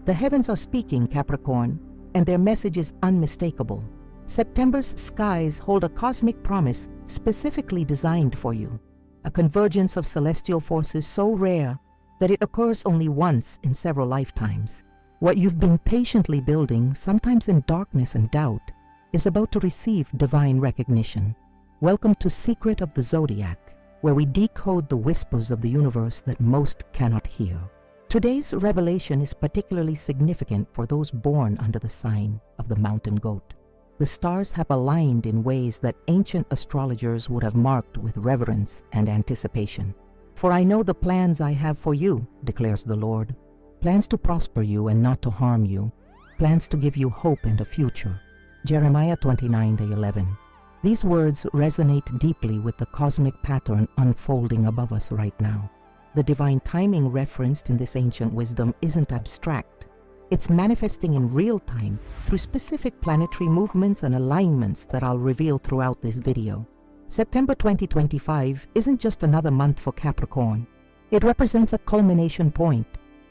The heavens are speaking, Capricorn, and their message is unmistakable. September's skies hold a cosmic promise specifically designed for you, a convergence of celestial forces so rare that it occurs only once in several lifetimes. What you've been patiently building, sometimes in darkness and doubt, is about to receive divine recognition. Welcome to Secret of the Zodiac, where we decode the whispers of the universe that most cannot hear. Today's revelation is particularly significant for those born under the sign of the mountain goat. The stars have aligned in ways that ancient astrologers would have marked with reverence and anticipation. For I know the plans I have for you, declares the Lord. Plans to prosper you and not to harm you. Plans to give you hope and a future. Jeremiah 29:11. These words resonate deeply with the cosmic pattern unfolding above us right now. The divine timing referenced in this ancient wisdom isn't abstract. It's manifesting in real time through specific planetary movements and alignments that I'll reveal throughout this video. September 2025 isn't just another month for Capricorn. It represents a culmination point,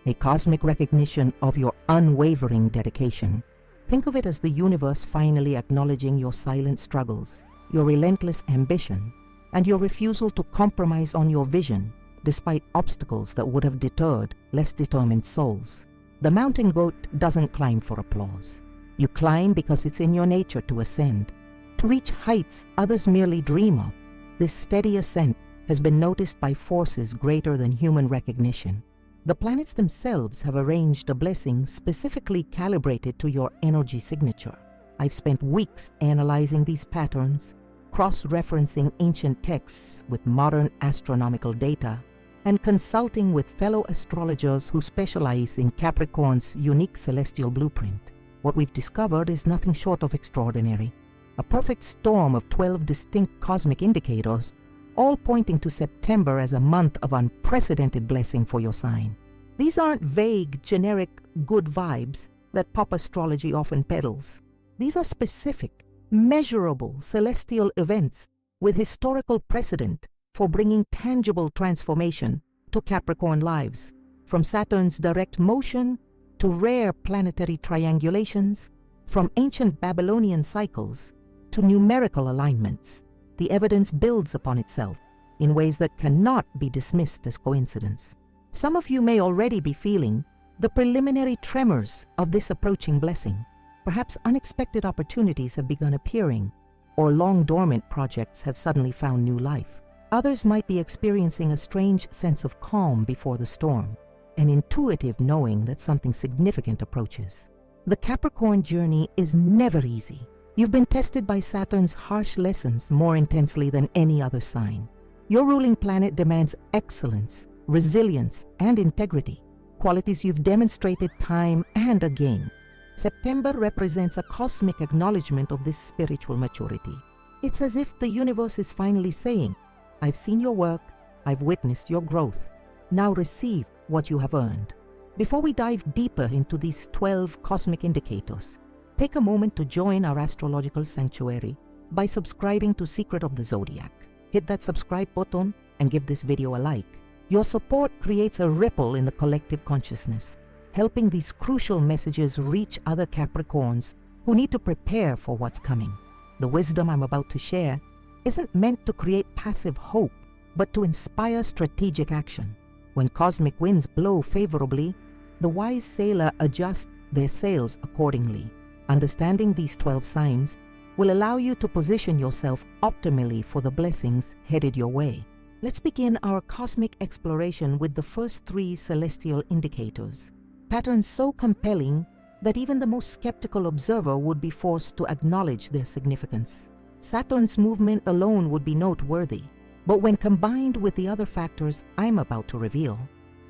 a cosmic recognition of your unwavering dedication. Think of it as the universe finally acknowledging your silent struggles, your relentless ambition, and your refusal to compromise on your vision despite obstacles that would have deterred less determined souls. The mountain goat doesn't climb for applause. You climb because it's in your nature to ascend, to reach heights others merely dream of. This steady ascent has been noticed by forces greater than human recognition. The planets themselves have arranged a blessing specifically calibrated to your energy signature. I've spent weeks analyzing these patterns, cross-referencing ancient texts with modern astronomical data, and consulting with fellow astrologers who specialize in Capricorn's unique celestial blueprint. What we've discovered is nothing short of extraordinary. A perfect storm of 12 distinct cosmic indicators, all pointing to September as a month of unprecedented blessing for your sign. These aren't vague, generic good vibes that pop astrology often peddles. These are specific, measurable celestial events with historical precedent for bringing tangible transformation to Capricorn lives. From Saturn's direct motion to rare planetary triangulations, from ancient Babylonian cycles to numerical alignments, the evidence builds upon itself in ways that cannot be dismissed as coincidence. Some of you may already be feeling the preliminary tremors of this approaching blessing. Perhaps unexpected opportunities have begun appearing, or long dormant projects have suddenly found new life. Others might be experiencing a strange sense of calm before the storm, an intuitive knowing that something significant approaches. The Capricorn journey is never easy. You've been tested by Saturn's harsh lessons more intensely than any other sign. Your ruling planet demands excellence, resilience, and integrity, qualities you've demonstrated time and again. September represents a cosmic acknowledgement of this spiritual maturity. It's as if the universe is finally saying, I've seen your work, I've witnessed your growth. Now receive what you have earned. Before we dive deeper into these 12 cosmic indicators, take a moment to join our astrological sanctuary by subscribing to Secret of the Zodiac. Hit that subscribe button and give this video a like. Your support creates a ripple in the collective consciousness, helping these crucial messages reach other Capricorns who need to prepare for what's coming. The wisdom I'm about to share isn't meant to create passive hope, but to inspire strategic action. When cosmic winds blow favorably, the wise sailor adjusts their sails accordingly. Understanding these 12 signs will allow you to position yourself optimally for the blessings headed your way. Let's begin our cosmic exploration with the first 3 celestial indicators, patterns so compelling that even the most skeptical observer would be forced to acknowledge their significance. Saturn's movement alone would be noteworthy, but when combined with the other factors I'm about to reveal,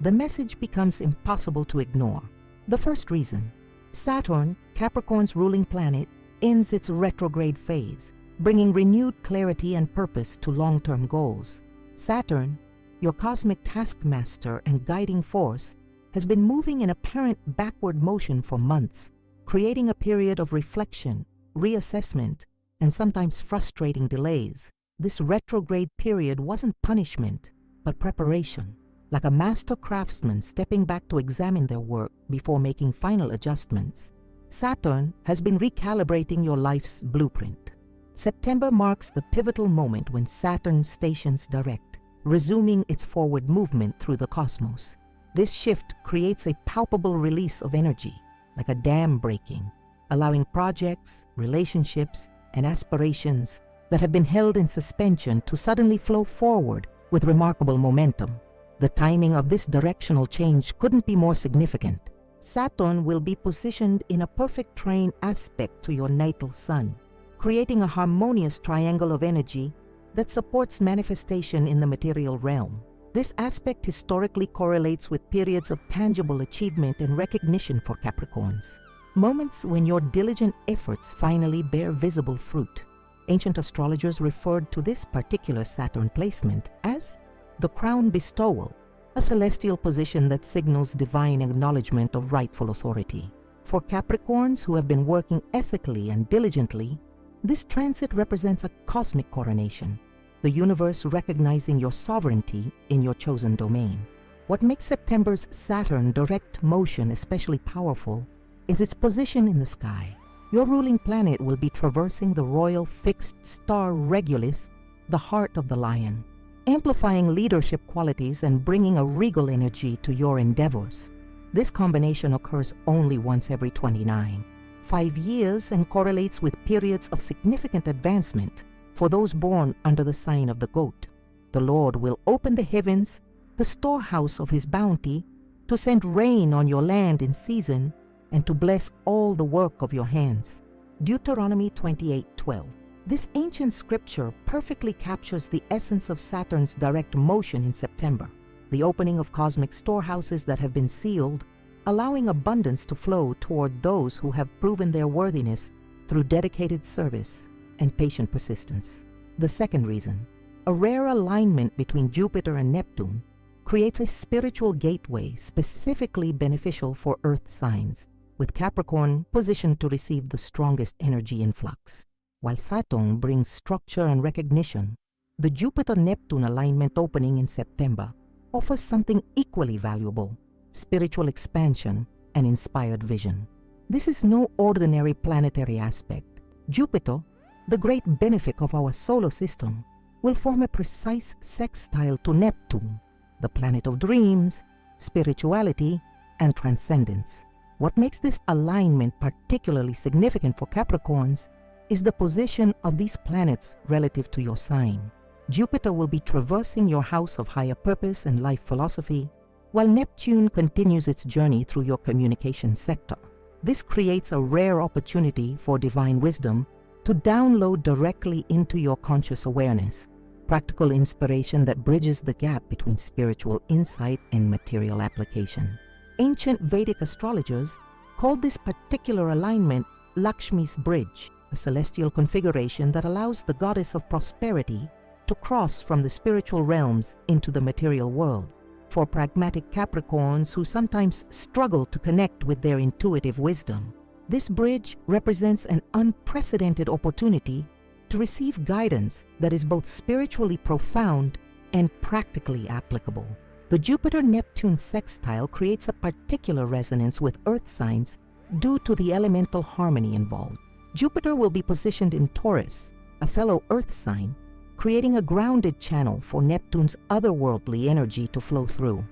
the message becomes impossible to ignore. The first reason: Saturn, Capricorn's ruling planet, ends its retrograde phase, bringing renewed clarity and purpose to long-term goals. Saturn, your cosmic taskmaster and guiding force, has been moving in apparent backward motion for months, creating a period of reflection, reassessment, and sometimes frustrating delays. This retrograde period wasn't punishment, but preparation. Like a master craftsman stepping back to examine their work before making final adjustments, Saturn has been recalibrating your life's blueprint. September marks the pivotal moment when Saturn stations direct, resuming its forward movement through the cosmos. This shift creates a palpable release of energy, like a dam breaking, allowing projects, relationships, and aspirations that have been held in suspension to suddenly flow forward with remarkable momentum. The timing of this directional change couldn't be more significant. Saturn will be positioned in a perfect trine aspect to your natal sun, creating a harmonious triangle of energy that supports manifestation in the material realm. This aspect historically correlates with periods of tangible achievement and recognition for Capricorns, moments when your diligent efforts finally bear visible fruit. Ancient astrologers referred to this particular Saturn placement as the crown bestowal, a celestial position that signals divine acknowledgement of rightful authority. For Capricorns who have been working ethically and diligently, this transit represents a cosmic coronation, the universe recognizing your sovereignty in your chosen domain. What makes September's Saturn direct motion especially powerful is its position in the sky. Your ruling planet will be traversing the royal fixed star Regulus, the heart of the lion, amplifying leadership qualities and bringing a regal energy to your endeavors. This combination occurs only once every 5 years and correlates with periods of significant advancement for those born under the sign of the goat. The Lord will open the heavens, the storehouse of his bounty, to send rain on your land in season and to bless all the work of your hands. Deuteronomy 28:12. This ancient scripture perfectly captures the essence of Saturn's direct motion in September, the opening of cosmic storehouses that have been sealed, allowing abundance to flow toward those who have proven their worthiness through dedicated service and patient persistence. The second reason, a rare alignment between Jupiter and Neptune, creates a spiritual gateway specifically beneficial for Earth signs, with Capricorn positioned to receive the strongest energy influx. While Saturn brings structure and recognition, the Jupiter-Neptune alignment opening in September offers something equally valuable: spiritual expansion and inspired vision. This is no ordinary planetary aspect. Jupiter, the great benefic of our solar system, will form a precise sextile to Neptune, the planet of dreams, spirituality, and transcendence. What makes this alignment particularly significant for Capricorns is the position of these planets relative to your sign. Jupiter will be traversing your house of higher purpose and life philosophy, while Neptune continues its journey through your communication sector. This creates a rare opportunity for divine wisdom to download directly into your conscious awareness, practical inspiration that bridges the gap between spiritual insight and material application. Ancient Vedic astrologers called this particular alignment Lakshmi's bridge, a celestial configuration that allows the goddess of prosperity to cross from the spiritual realms into the material world. For pragmatic Capricorns who sometimes struggle to connect with their intuitive wisdom, this bridge represents an unprecedented opportunity to receive guidance that is both spiritually profound and practically applicable. The Jupiter-Neptune sextile creates a particular resonance with Earth signs due to the elemental harmony involved. Jupiter will be positioned in Taurus, a fellow Earth sign, creating a grounded channel for Neptune's otherworldly energy to flow through.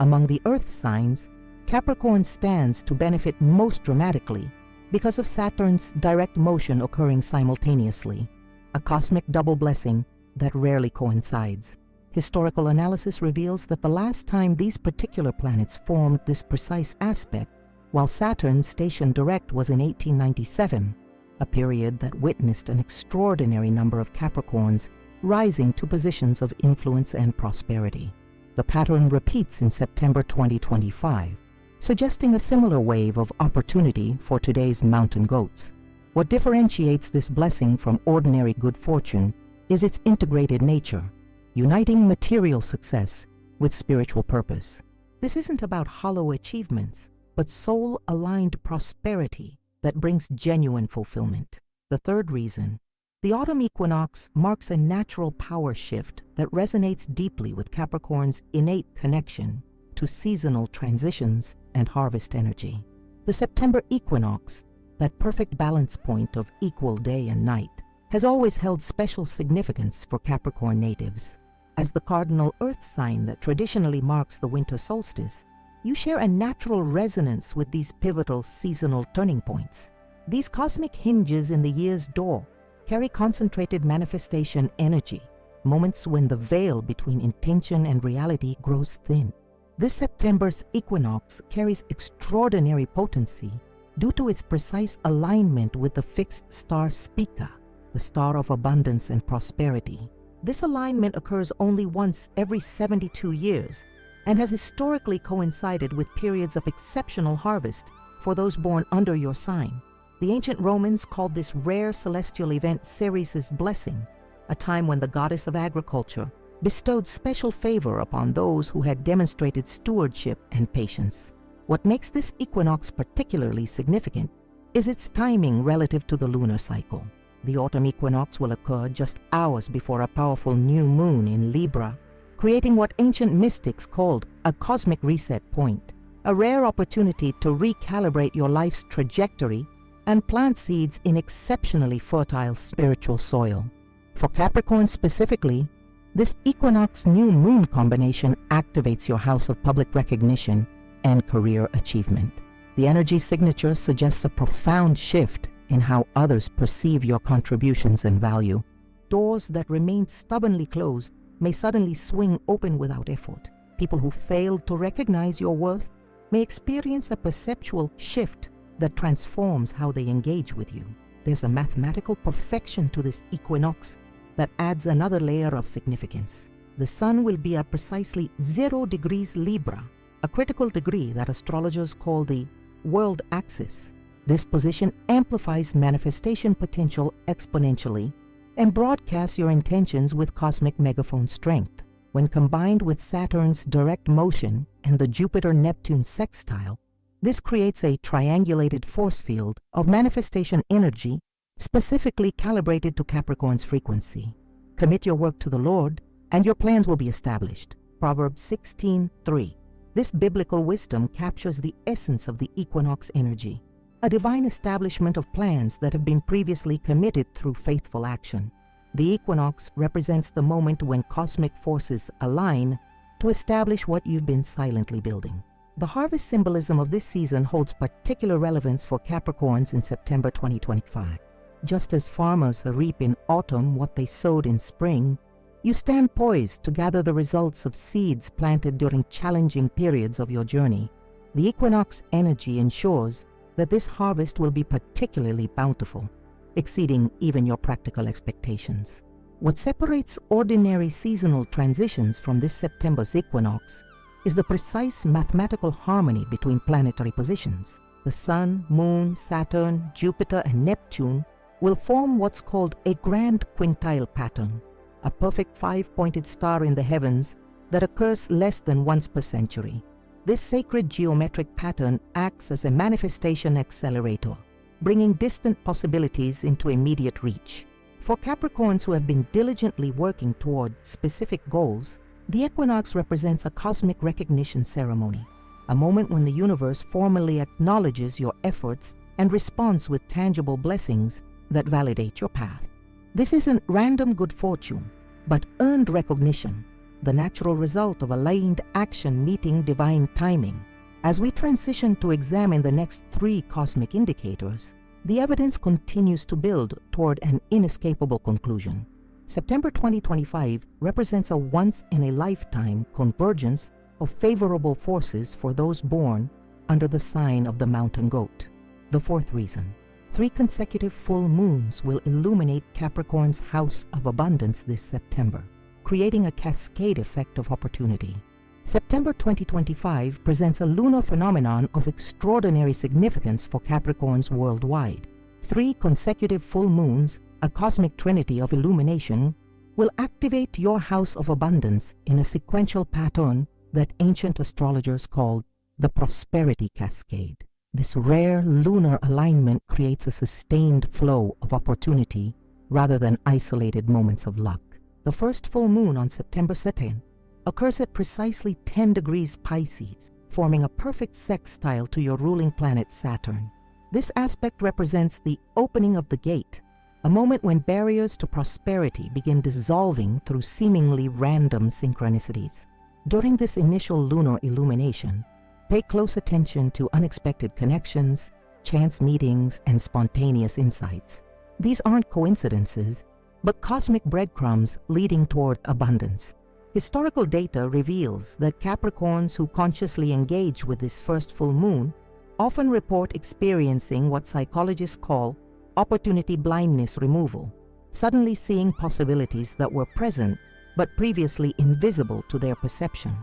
Among the Earth signs, Capricorn stands to benefit most dramatically because of Saturn's direct motion occurring simultaneously, a cosmic double blessing that rarely coincides. Historical analysis reveals that the last time these particular planets formed this precise aspect, while Saturn stationed direct, was in 1897, a period that witnessed an extraordinary number of Capricorns rising to positions of influence and prosperity. The pattern repeats in September 2025, suggesting a similar wave of opportunity for today's mountain goats. What differentiates this blessing from ordinary good fortune is its integrated nature, uniting material success with spiritual purpose. This isn't about hollow achievements, but soul-aligned prosperity that brings genuine fulfillment. The third reason, The autumn equinox marks a natural power shift that resonates deeply with Capricorn's innate connection to seasonal transitions and harvest energy. The September equinox, that perfect balance point of equal day and night, has always held special significance for Capricorn natives. As the cardinal earth sign that traditionally marks the winter solstice, you share a natural resonance with these pivotal seasonal turning points. These cosmic hinges in the year's door carry concentrated manifestation energy, moments when the veil between intention and reality grows thin. This September's equinox carries extraordinary potency due to its precise alignment with the fixed star Spica, the star of abundance and prosperity. This alignment occurs only once every 72 years and has historically coincided with periods of exceptional harvest for those born under your sign. The ancient Romans called this rare celestial event Ceres's blessing, a time when the goddess of agriculture bestowed special favor upon those who had demonstrated stewardship and patience. What makes this equinox particularly significant is its timing relative to the lunar cycle. The autumn equinox will occur just hours before a powerful new moon in Libra, creating what ancient mystics called a cosmic reset point, a rare opportunity to recalibrate your life's trajectory and plant seeds in exceptionally fertile spiritual soil. For Capricorn specifically, this equinox new moon combination activates your house of public recognition and career achievement. The energy signature suggests a profound shift in how others perceive your contributions and value. Doors that remained stubbornly closed may suddenly swing open without effort. People who failed to recognize your worth may experience a perceptual shift that transforms how they engage with you. There's a mathematical perfection to this equinox that adds another layer of significance. The sun will be at precisely 0 degrees Libra, a critical degree that astrologers call the world axis. This position amplifies manifestation potential exponentially and broadcasts your intentions with cosmic megaphone strength. When combined with Saturn's direct motion and the Jupiter-Neptune sextile, this creates a triangulated force field of manifestation energy specifically calibrated to Capricorn's frequency. Commit your work to the Lord, and your plans will be established. Proverbs 16:3. This biblical wisdom captures the essence of the equinox energy, a divine establishment of plans that have been previously committed through faithful action. The equinox represents the moment when cosmic forces align to establish what you've been silently building. The harvest symbolism of this season holds particular relevance for Capricorns in September 2025. Just as farmers reap in autumn what they sowed in spring, you stand poised to gather the results of seeds planted during challenging periods of your journey. The equinox energy ensures that this harvest will be particularly bountiful, exceeding even your practical expectations. What separates ordinary seasonal transitions from this September's equinox is the precise mathematical harmony between planetary positions. The Sun, Moon, Saturn, Jupiter, and Neptune will form what's called a grand quintile pattern, a perfect 5-pointed star in the heavens that occurs less than once per century. This sacred geometric pattern acts as a manifestation accelerator, bringing distant possibilities into immediate reach. For Capricorns who have been diligently working toward specific goals, the equinox represents a cosmic recognition ceremony, a moment when the universe formally acknowledges your efforts and responds with tangible blessings that validate your path. This isn't random good fortune, but earned recognition, the natural result of aligned action meeting divine timing. As we transition to examine the next 3 cosmic indicators, the evidence continues to build toward an inescapable conclusion. September 2025 represents a once-in-a-lifetime convergence of favorable forces for those born under the sign of the mountain goat. The 4th reason: 3 consecutive full moons will illuminate Capricorn's house of abundance this September, creating a cascade effect of opportunity. September 2025 presents a lunar phenomenon of extraordinary significance for Capricorns worldwide. 3 consecutive full moons, a cosmic trinity of illumination, will activate your house of abundance in a sequential pattern that ancient astrologers called the prosperity cascade. This rare lunar alignment creates a sustained flow of opportunity rather than isolated moments of luck. The first full moon on September 2nd occurs at precisely 10 degrees Pisces, forming a perfect sextile to your ruling planet Saturn. This aspect represents the opening of the gate, a moment when barriers to prosperity begin dissolving through seemingly random synchronicities. During this initial lunar illumination, pay close attention to unexpected connections, chance meetings, and spontaneous insights. These aren't coincidences, but cosmic breadcrumbs leading toward abundance. Historical data reveals that Capricorns who consciously engage with this first full moon often report experiencing what psychologists call opportunity blindness removal, suddenly seeing possibilities that were present but previously invisible to their perception.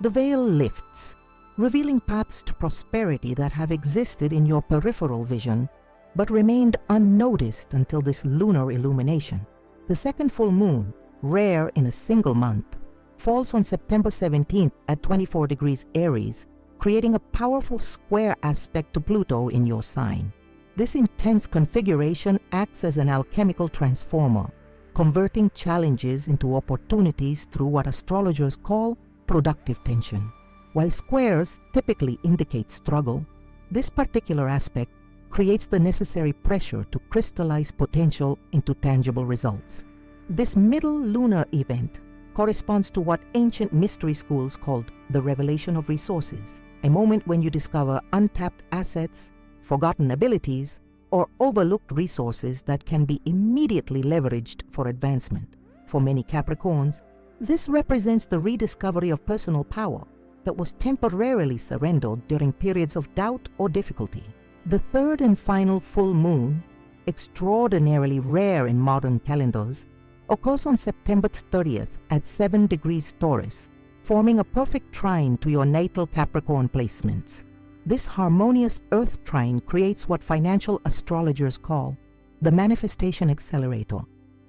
The veil lifts, revealing paths to prosperity that have existed in your peripheral vision but remained unnoticed until this lunar illumination. The second full moon, rare in a single month, falls on September 17th at 24 degrees Aries, creating a powerful square aspect to Pluto in your sign. This intense configuration acts as an alchemical transformer, converting challenges into opportunities through what astrologers call productive tension. While squares typically indicate struggle, this particular aspect creates the necessary pressure to crystallize potential into tangible results. This middle lunar event corresponds to what ancient mystery schools called the revelation of resources, a moment when you discover untapped assets, forgotten abilities, or overlooked resources that can be immediately leveraged for advancement. For many Capricorns, this represents the rediscovery of personal power that was temporarily surrendered during periods of doubt or difficulty. The third and final full moon, extraordinarily rare in modern calendars, occurs on September 30th at 7 degrees Taurus, forming a perfect trine to your natal Capricorn placements. This harmonious Earth trine creates what financial astrologers call the manifestation accelerator,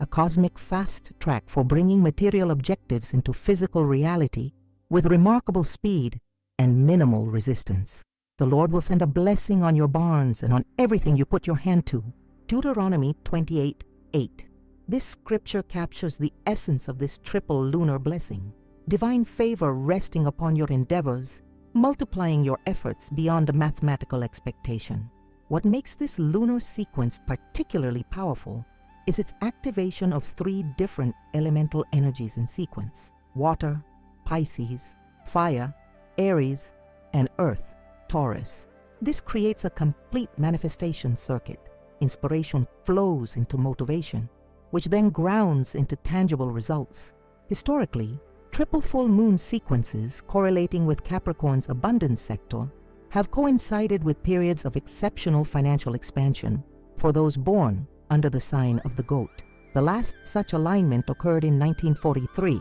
a cosmic fast track for bringing material objectives into physical reality with remarkable speed and minimal resistance. The Lord will send a blessing on your barns and on everything you put your hand to. Deuteronomy 28:8. This scripture captures the essence of this triple lunar blessing, divine favor resting upon your endeavors, multiplying your efforts beyond a mathematical expectation. What makes this lunar sequence particularly powerful is its activation of 3 different elemental energies in sequence: water, Pisces, fire, Aries, and earth, Taurus. This creates a complete manifestation circuit. Inspiration flows into motivation, which then grounds into tangible results. Historically, triple full moon sequences correlating with Capricorn's abundance sector have coincided with periods of exceptional financial expansion for those born under the sign of the goat. The last such alignment occurred in 1943,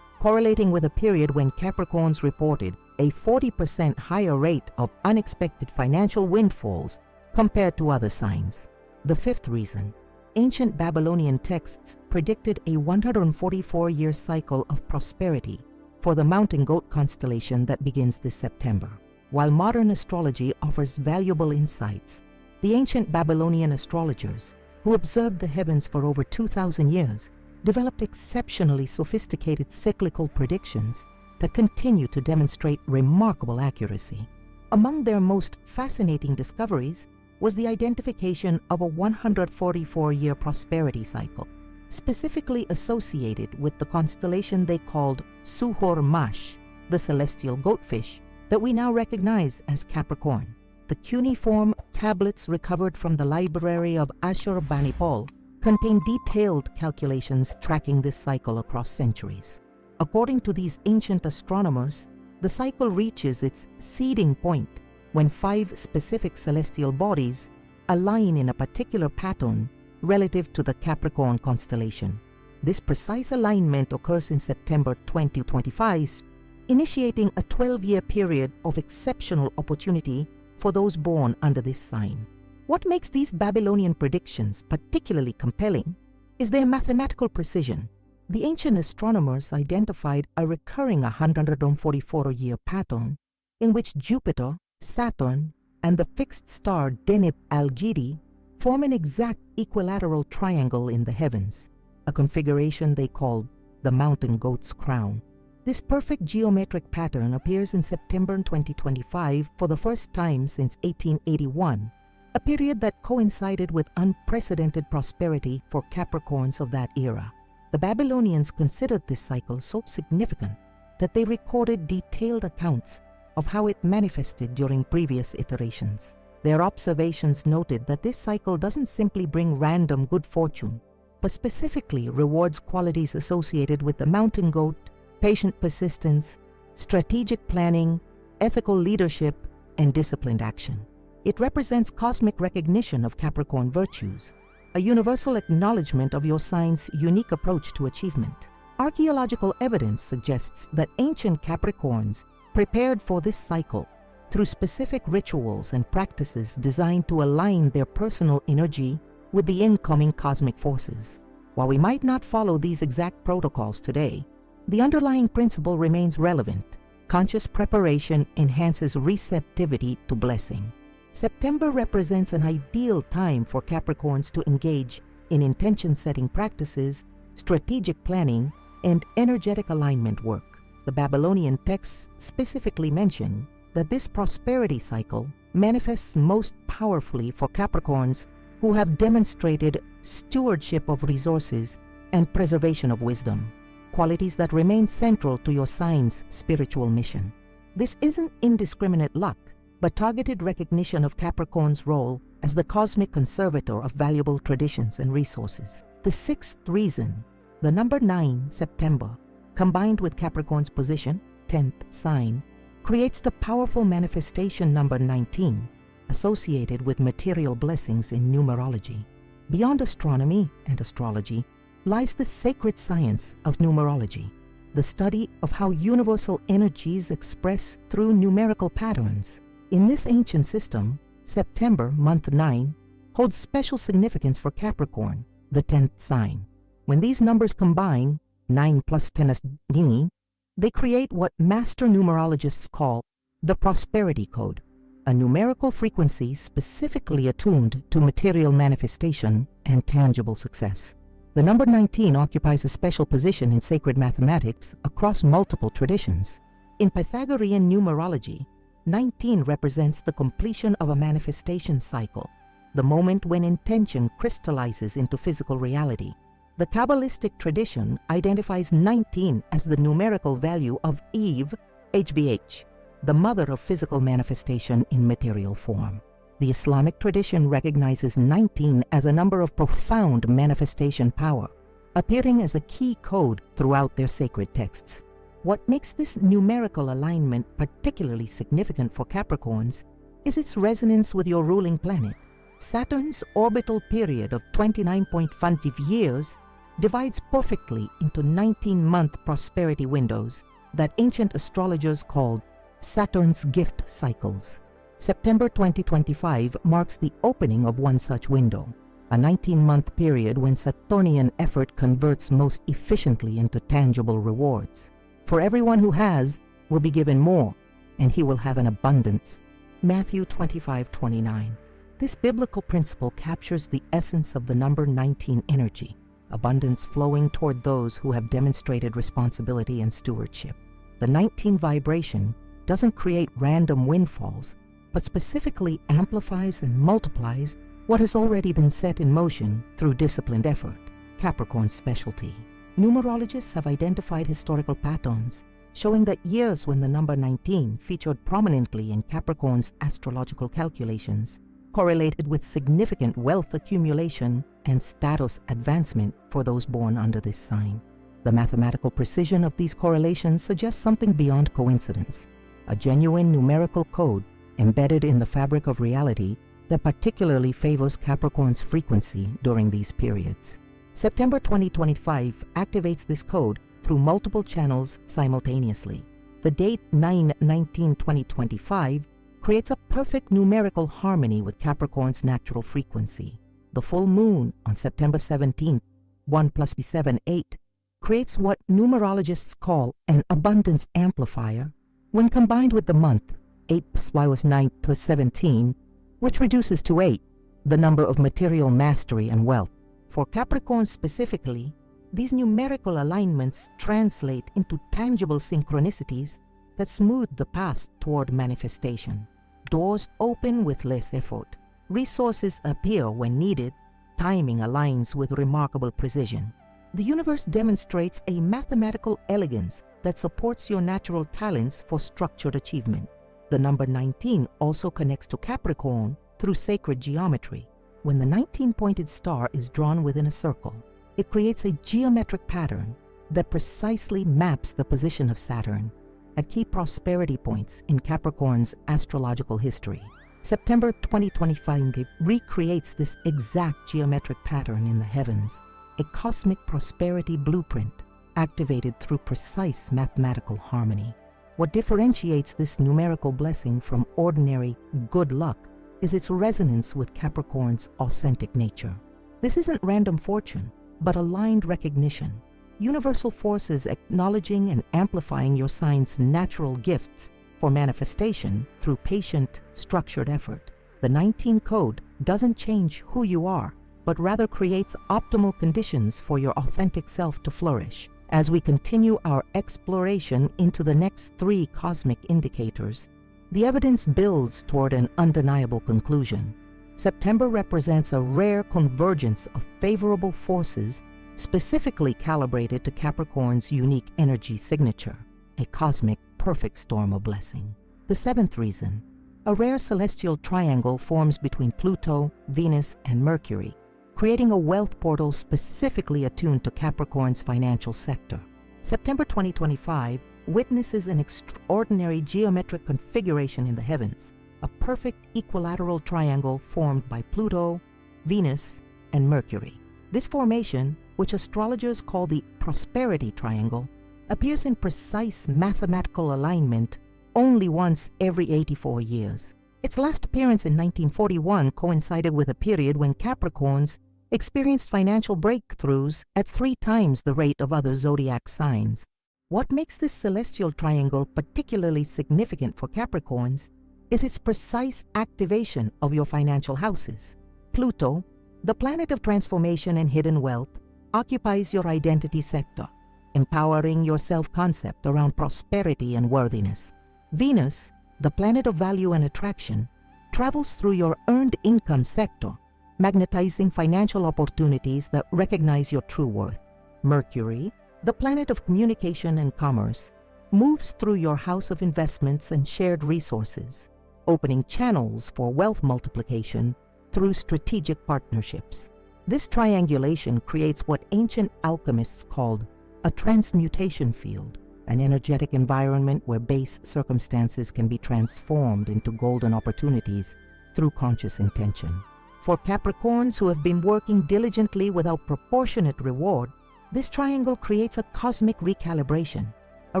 correlating with a period when Capricorns reported a 40% higher rate of unexpected financial windfalls compared to other signs. The fifth reason: ancient Babylonian texts predicted a 144-year cycle of prosperity for the mountain goat constellation that begins this September. While modern astrology offers valuable insights, the ancient Babylonian astrologers, who observed the heavens for over 2,000 years, developed exceptionally sophisticated cyclical predictions that continue to demonstrate remarkable accuracy. Among their most fascinating discoveries was the identification of a 144-year prosperity cycle, specifically associated with the constellation they called Suhor-Mash, the celestial goatfish, that we now recognize as Capricorn. The cuneiform tablets recovered from the library of Ashurbanipal contain detailed calculations tracking this cycle across centuries. According to these ancient astronomers, the cycle reaches its seeding point when 5 specific celestial bodies align in a particular pattern relative to the Capricorn constellation. This precise alignment occurs in September 2025, initiating a 12-year period of exceptional opportunity for those born under this sign. What makes these Babylonian predictions particularly compelling is their mathematical precision. The ancient astronomers identified a recurring 144-year pattern in which Jupiter, Saturn, and the fixed star Deneb Algidi form an exact equilateral triangle in the heavens, a configuration they called the mountain goat's crown. This perfect geometric pattern appears in September 2025 for the first time since 1881, a period that coincided with unprecedented prosperity for Capricorns of that era. The Babylonians considered this cycle so significant that they recorded detailed accounts of how it manifested during previous iterations. Their observations noted that this cycle doesn't simply bring random good fortune, but specifically rewards qualities associated with the mountain goat, patient persistence, strategic planning, ethical leadership, and disciplined action. It represents cosmic recognition of Capricorn virtues, a universal acknowledgement of your sign's unique approach to achievement. Archaeological evidence suggests that ancient Capricorns prepared for this cycle through specific rituals and practices designed to align their personal energy with the incoming cosmic forces. While we might not follow these exact protocols today, the underlying principle remains relevant. Conscious preparation enhances receptivity to blessing. September represents an ideal time for Capricorns to engage in intention-setting practices, strategic planning, and energetic alignment work. The Babylonian texts specifically mention that this prosperity cycle manifests most powerfully for Capricorns who have demonstrated stewardship of resources and preservation of wisdom, qualities that remain central to your sign's spiritual mission. This isn't indiscriminate luck, but targeted recognition of Capricorn's role as the cosmic conservator of valuable traditions and resources. The sixth reason, the number 9, September, combined with Capricorn's position, 10th sign, creates the powerful manifestation number 19, associated with material blessings in numerology. Beyond astronomy and astrology lies the sacred science of numerology, the study of how universal energies express through numerical patterns. In this ancient system, September, month 9, holds special significance for Capricorn, the 10th sign. When these numbers combine, 9 plus 10 is 19, they create what master numerologists call the prosperity code, a numerical frequency specifically attuned to material manifestation and tangible success. The number 19 occupies a special position in sacred mathematics across multiple traditions. In Pythagorean numerology, 19 represents the completion of a manifestation cycle, the moment when intention crystallizes into physical reality. The Kabbalistic tradition identifies 19 as the numerical value of Eve, HVH, the mother of physical manifestation in material form. The Islamic tradition recognizes 19 as a number of profound manifestation power, appearing as a key code throughout their sacred texts. What makes this numerical alignment particularly significant for Capricorns is its resonance with your ruling planet. Saturn's orbital period of 29.5 years divides perfectly into 19-month prosperity windows that ancient astrologers called Saturn's gift cycles. September 2025 marks the opening of one such window, a 19-month period when Saturnian effort converts most efficiently into tangible rewards. For everyone who has will be given more, and he will have an abundance. Matthew 25:29. This biblical principle captures the essence of the number 19 energy, abundance flowing toward those who have demonstrated responsibility and stewardship. The 19 vibration doesn't create random windfalls, but specifically amplifies and multiplies what has already been set in motion through disciplined effort, Capricorn's specialty. Numerologists have identified historical patterns showing that years when the number 19 featured prominently in Capricorn's astrological calculations correlated with significant wealth accumulation and status advancement for those born under this sign. The mathematical precision of these correlations suggests something beyond coincidence, a genuine numerical code embedded in the fabric of reality that particularly favors Capricorn's frequency during these periods. September 2025 activates this code through multiple channels simultaneously. The date 9/19/2025 creates a perfect numerical harmony with Capricorn's natural frequency. The full moon on September 17th, 1 plus 7, 8, creates what numerologists call an abundance amplifier when combined with the month, 8 plus Y was 9 plus 17, which reduces to 8, the number of material mastery and wealth. For Capricorn specifically, these numerical alignments translate into tangible synchronicities that smooth the path toward manifestation. Doors open with less effort. Resources appear when needed. Timing aligns with remarkable precision. The universe demonstrates a mathematical elegance that supports your natural talents for structured achievement. The number 19 also connects to Capricorn through sacred geometry. When the 19-pointed star is drawn within a circle, it creates a geometric pattern that precisely maps the position of Saturn at key prosperity points in Capricorn's astrological history. September 2025 recreates this exact geometric pattern in the heavens, a cosmic prosperity blueprint activated through precise mathematical harmony. What differentiates this numerical blessing from ordinary good luck is its resonance with Capricorn's authentic nature. This isn't random fortune, but aligned recognition. Universal forces acknowledging and amplifying your sign's natural gifts for manifestation through patient, structured effort. The 19 code doesn't change who you are, but rather creates optimal conditions for your authentic self to flourish. As we continue our exploration into the next 3 cosmic indicators, the evidence builds toward an undeniable conclusion. September represents a rare convergence of favorable forces specifically calibrated to Capricorn's unique energy signature, a cosmic perfect storm of blessing. The 7th reason, a rare celestial triangle forms between Pluto, Venus, and Mercury, creating a wealth portal specifically attuned to Capricorn's financial sector. September 2025 witnesses an extraordinary geometric configuration in the heavens, a perfect equilateral triangle formed by Pluto, Venus, and Mercury. This formation, which astrologers call the prosperity triangle, appears in precise mathematical alignment only once every 84 years. Its last appearance in 1941 coincided with a period when Capricorns experienced financial breakthroughs at 3 times the rate of other zodiac signs. What makes this celestial triangle particularly significant for Capricorns is its precise activation of your financial houses. Pluto, the planet of transformation and hidden wealth, occupies your identity sector, empowering your self-concept around prosperity and worthiness. Venus, the planet of value and attraction, travels through your earned income sector, magnetizing financial opportunities that recognize your true worth. Mercury, the planet of communication and commerce, moves through your house of investments and shared resources, opening channels for wealth multiplication through strategic partnerships. This triangulation creates what ancient alchemists called a transmutation field, an energetic environment where base circumstances can be transformed into golden opportunities through conscious intention. For Capricorns who have been working diligently without proportionate reward, this triangle creates a cosmic recalibration, a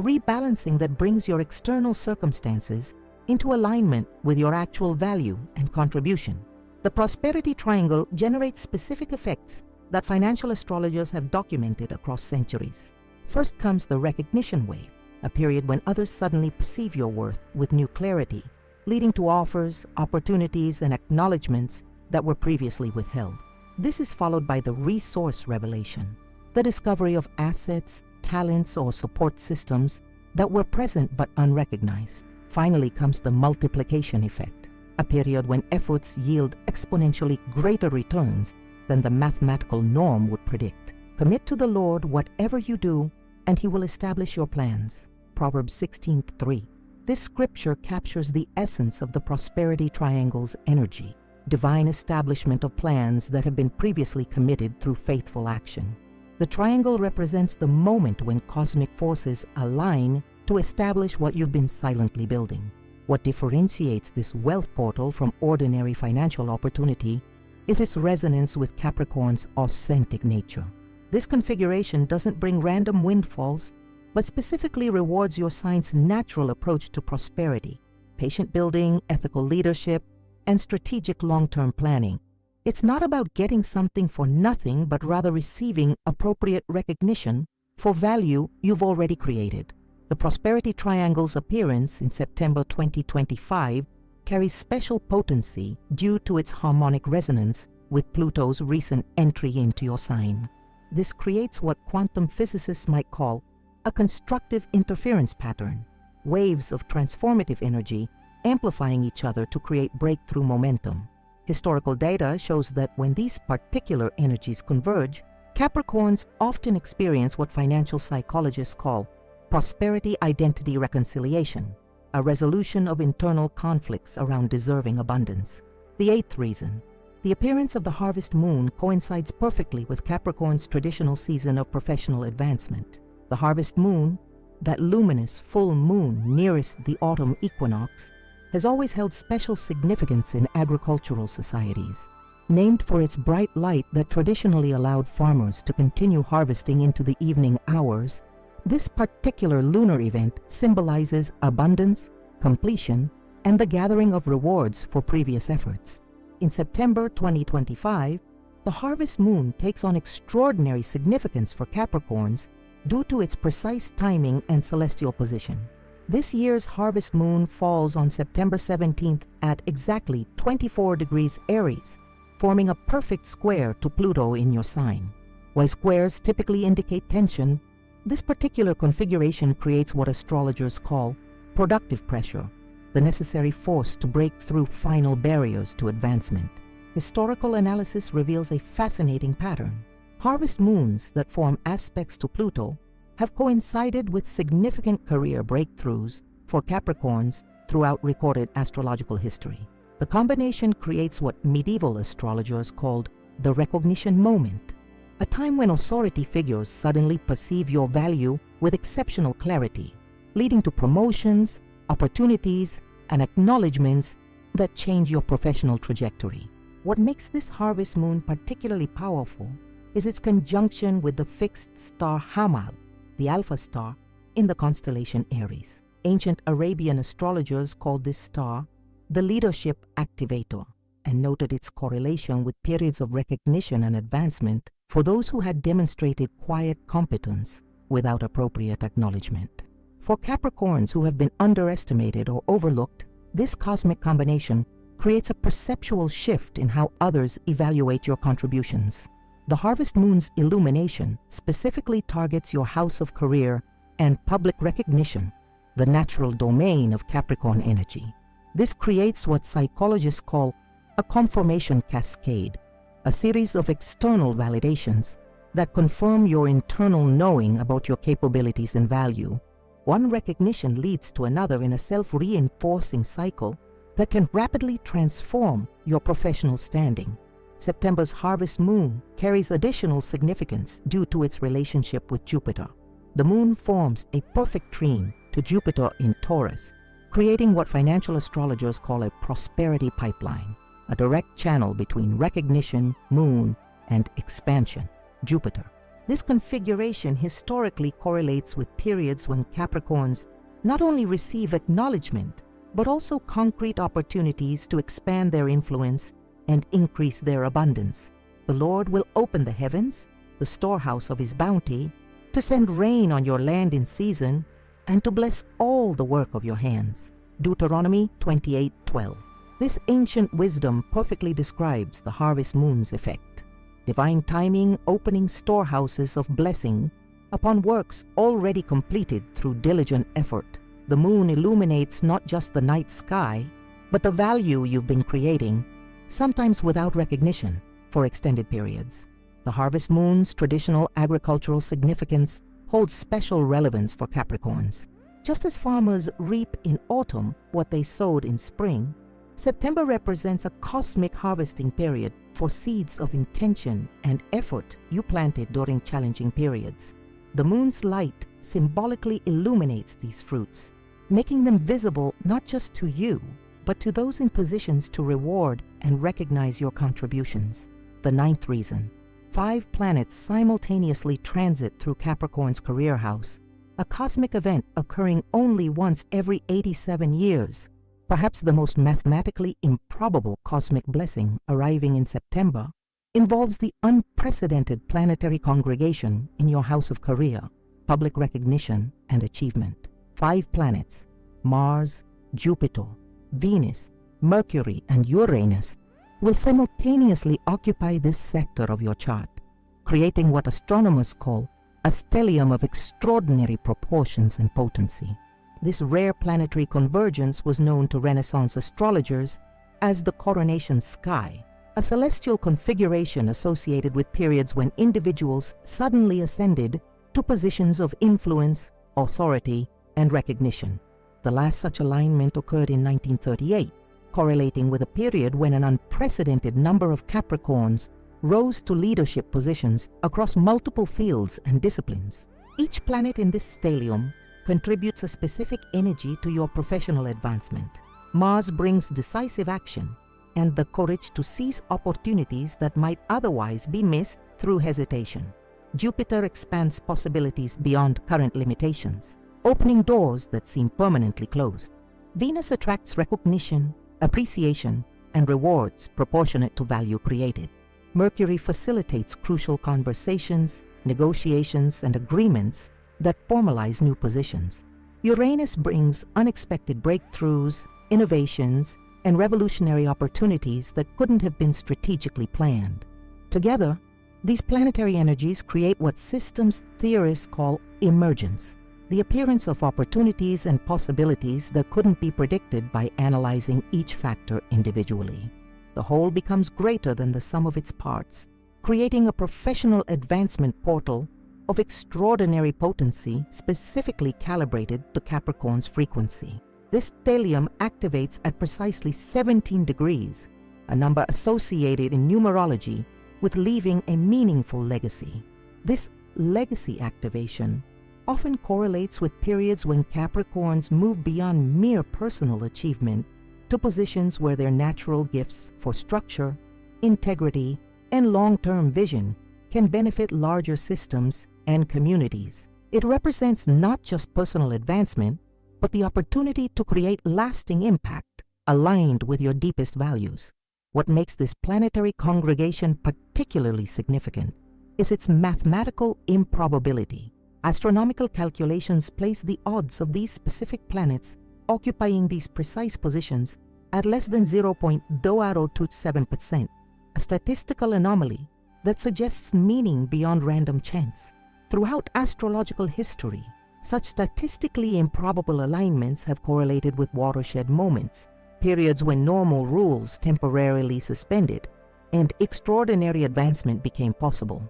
rebalancing that brings your external circumstances into alignment with your actual value and contribution. The prosperity triangle generates specific effects that financial astrologers have documented across centuries. First comes the recognition wave, a period when others suddenly perceive your worth with new clarity, leading to offers, opportunities, and acknowledgments that were previously withheld. This is followed by the resource revelation, the discovery of assets, talents, or support systems that were present but unrecognized. Finally comes the multiplication effect, a period when efforts yield exponentially greater returns than the mathematical norm would predict. Commit to the Lord whatever you do, and He will establish your plans. Proverbs 16:3. This scripture captures the essence of the prosperity triangle's energy, divine establishment of plans that have been previously committed through faithful action. The triangle represents the moment when cosmic forces align to establish what you've been silently building. What differentiates this wealth portal from ordinary financial opportunity is its resonance with Capricorn's authentic nature. This configuration doesn't bring random windfalls, but specifically rewards your sign's natural approach to prosperity, patient building, ethical leadership, and strategic long-term planning. It's not about getting something for nothing, but rather receiving appropriate recognition for value you've already created. The prosperity triangle's appearance in September 2025 carries special potency due to its harmonic resonance with Pluto's recent entry into your sign. This creates what quantum physicists might call a constructive interference pattern, waves of transformative energy amplifying each other to create breakthrough momentum. Historical data shows that when these particular energies converge, Capricorns often experience what financial psychologists call prosperity identity reconciliation, a resolution of internal conflicts around deserving abundance. The eighth reason. The appearance of the harvest moon coincides perfectly with Capricorn's traditional season of professional advancement. The harvest moon, that luminous full moon nearest the autumn equinox, has always held special significance in agricultural societies. Named for its bright light that traditionally allowed farmers to continue harvesting into the evening hours, this particular lunar event symbolizes abundance, completion, and the gathering of rewards for previous efforts. In September 2025, the harvest moon takes on extraordinary significance for Capricorns due to its precise timing and celestial position. This year's harvest moon falls on September 17th at exactly 24 degrees Aries, forming a perfect square to Pluto in your sign. While squares typically indicate tension, this particular configuration creates what astrologers call productive pressure, the necessary force to break through final barriers to advancement. Historical analysis reveals a fascinating pattern. Harvest moons that form aspects to Pluto have coincided with significant career breakthroughs for Capricorns throughout recorded astrological history. The combination creates what medieval astrologers called the recognition moment, a time when authority figures suddenly perceive your value with exceptional clarity, leading to promotions, opportunities, and acknowledgments that change your professional trajectory. What makes this harvest moon particularly powerful is its conjunction with the fixed star Hamal, the alpha star, in the constellation Aries. Ancient Arabian astrologers called this star the leadership activator and noted its correlation with periods of recognition and advancement for those who had demonstrated quiet competence without appropriate acknowledgement. For Capricorns who have been underestimated or overlooked, this cosmic combination creates a perceptual shift in how others evaluate your contributions. The harvest moon's illumination specifically targets your house of career and public recognition, the natural domain of Capricorn energy. This creates what psychologists call a confirmation cascade, a series of external validations that confirm your internal knowing about your capabilities and value. One recognition leads to another in a self-reinforcing cycle that can rapidly transform your professional standing. September's harvest moon carries additional significance due to its relationship with Jupiter. The moon forms a perfect trine to Jupiter in Taurus, creating what financial astrologers call a prosperity pipeline, a direct channel between recognition, moon, and expansion, Jupiter. This configuration historically correlates with periods when Capricorns not only receive acknowledgement, but also concrete opportunities to expand their influence and increase their abundance. The Lord will open the heavens, the storehouse of His bounty, to send rain on your land in season, and to bless all the work of your hands. Deuteronomy 28:12. This ancient wisdom perfectly describes the harvest moon's effect. Divine timing opening storehouses of blessing upon works already completed through diligent effort. The moon illuminates not just the night sky, but the value you've been creating, sometimes without recognition, for extended periods. The harvest moon's traditional agricultural significance holds special relevance for Capricorns. Just as farmers reap in autumn what they sowed in spring, September represents a cosmic harvesting period for seeds of intention and effort you planted during challenging periods. The moon's light symbolically illuminates these fruits, making them visible not just to you, but to those in positions to reward and recognize your contributions. The ninth reason. 5 planets simultaneously transit through Capricorn's career house, a cosmic event occurring only once every 87 years. Perhaps the most mathematically improbable cosmic blessing arriving in September involves the unprecedented planetary congregation in your house of career, public recognition, and achievement. 5 planets, Mars, Jupiter, Venus, Mercury and Uranus will simultaneously occupy this sector of your chart, creating what astronomers call a stellium of extraordinary proportions and potency. This rare planetary convergence was known to Renaissance astrologers as the coronation sky, a celestial configuration associated with periods when individuals suddenly ascended to positions of influence, authority, and recognition. The last such alignment occurred in 1938, correlating with a period when an unprecedented number of Capricorns rose to leadership positions across multiple fields and disciplines. Each planet in this stellium contributes a specific energy to your professional advancement. Mars brings decisive action and the courage to seize opportunities that might otherwise be missed through hesitation. Jupiter expands possibilities beyond current limitations, opening doors that seem permanently closed. Venus attracts recognition, appreciation, and rewards proportionate to value created. Mercury facilitates crucial conversations, negotiations, and agreements that formalize new positions. Uranus brings unexpected breakthroughs, innovations, and revolutionary opportunities that couldn't have been strategically planned. Together, these planetary energies create what systems theorists call emergence, the appearance of opportunities and possibilities that couldn't be predicted by analyzing each factor individually. The whole becomes greater than the sum of its parts, creating a professional advancement portal of extraordinary potency specifically calibrated to Capricorn's frequency. This stellium activates at precisely 17 degrees, a number associated in numerology with leaving a meaningful legacy. This legacy activation often correlates with periods when Capricorns move beyond mere personal achievement to positions where their natural gifts for structure, integrity, and long-term vision can benefit larger systems and communities. It represents not just personal advancement, but the opportunity to create lasting impact aligned with your deepest values. What makes this planetary congregation particularly significant is its mathematical improbability. Astronomical calculations place the odds of these specific planets occupying these precise positions at less than 0.0027%, a statistical anomaly that suggests meaning beyond random chance. Throughout astrological history, such statistically improbable alignments have correlated with watershed moments, periods when normal rules temporarily suspended and extraordinary advancement became possible.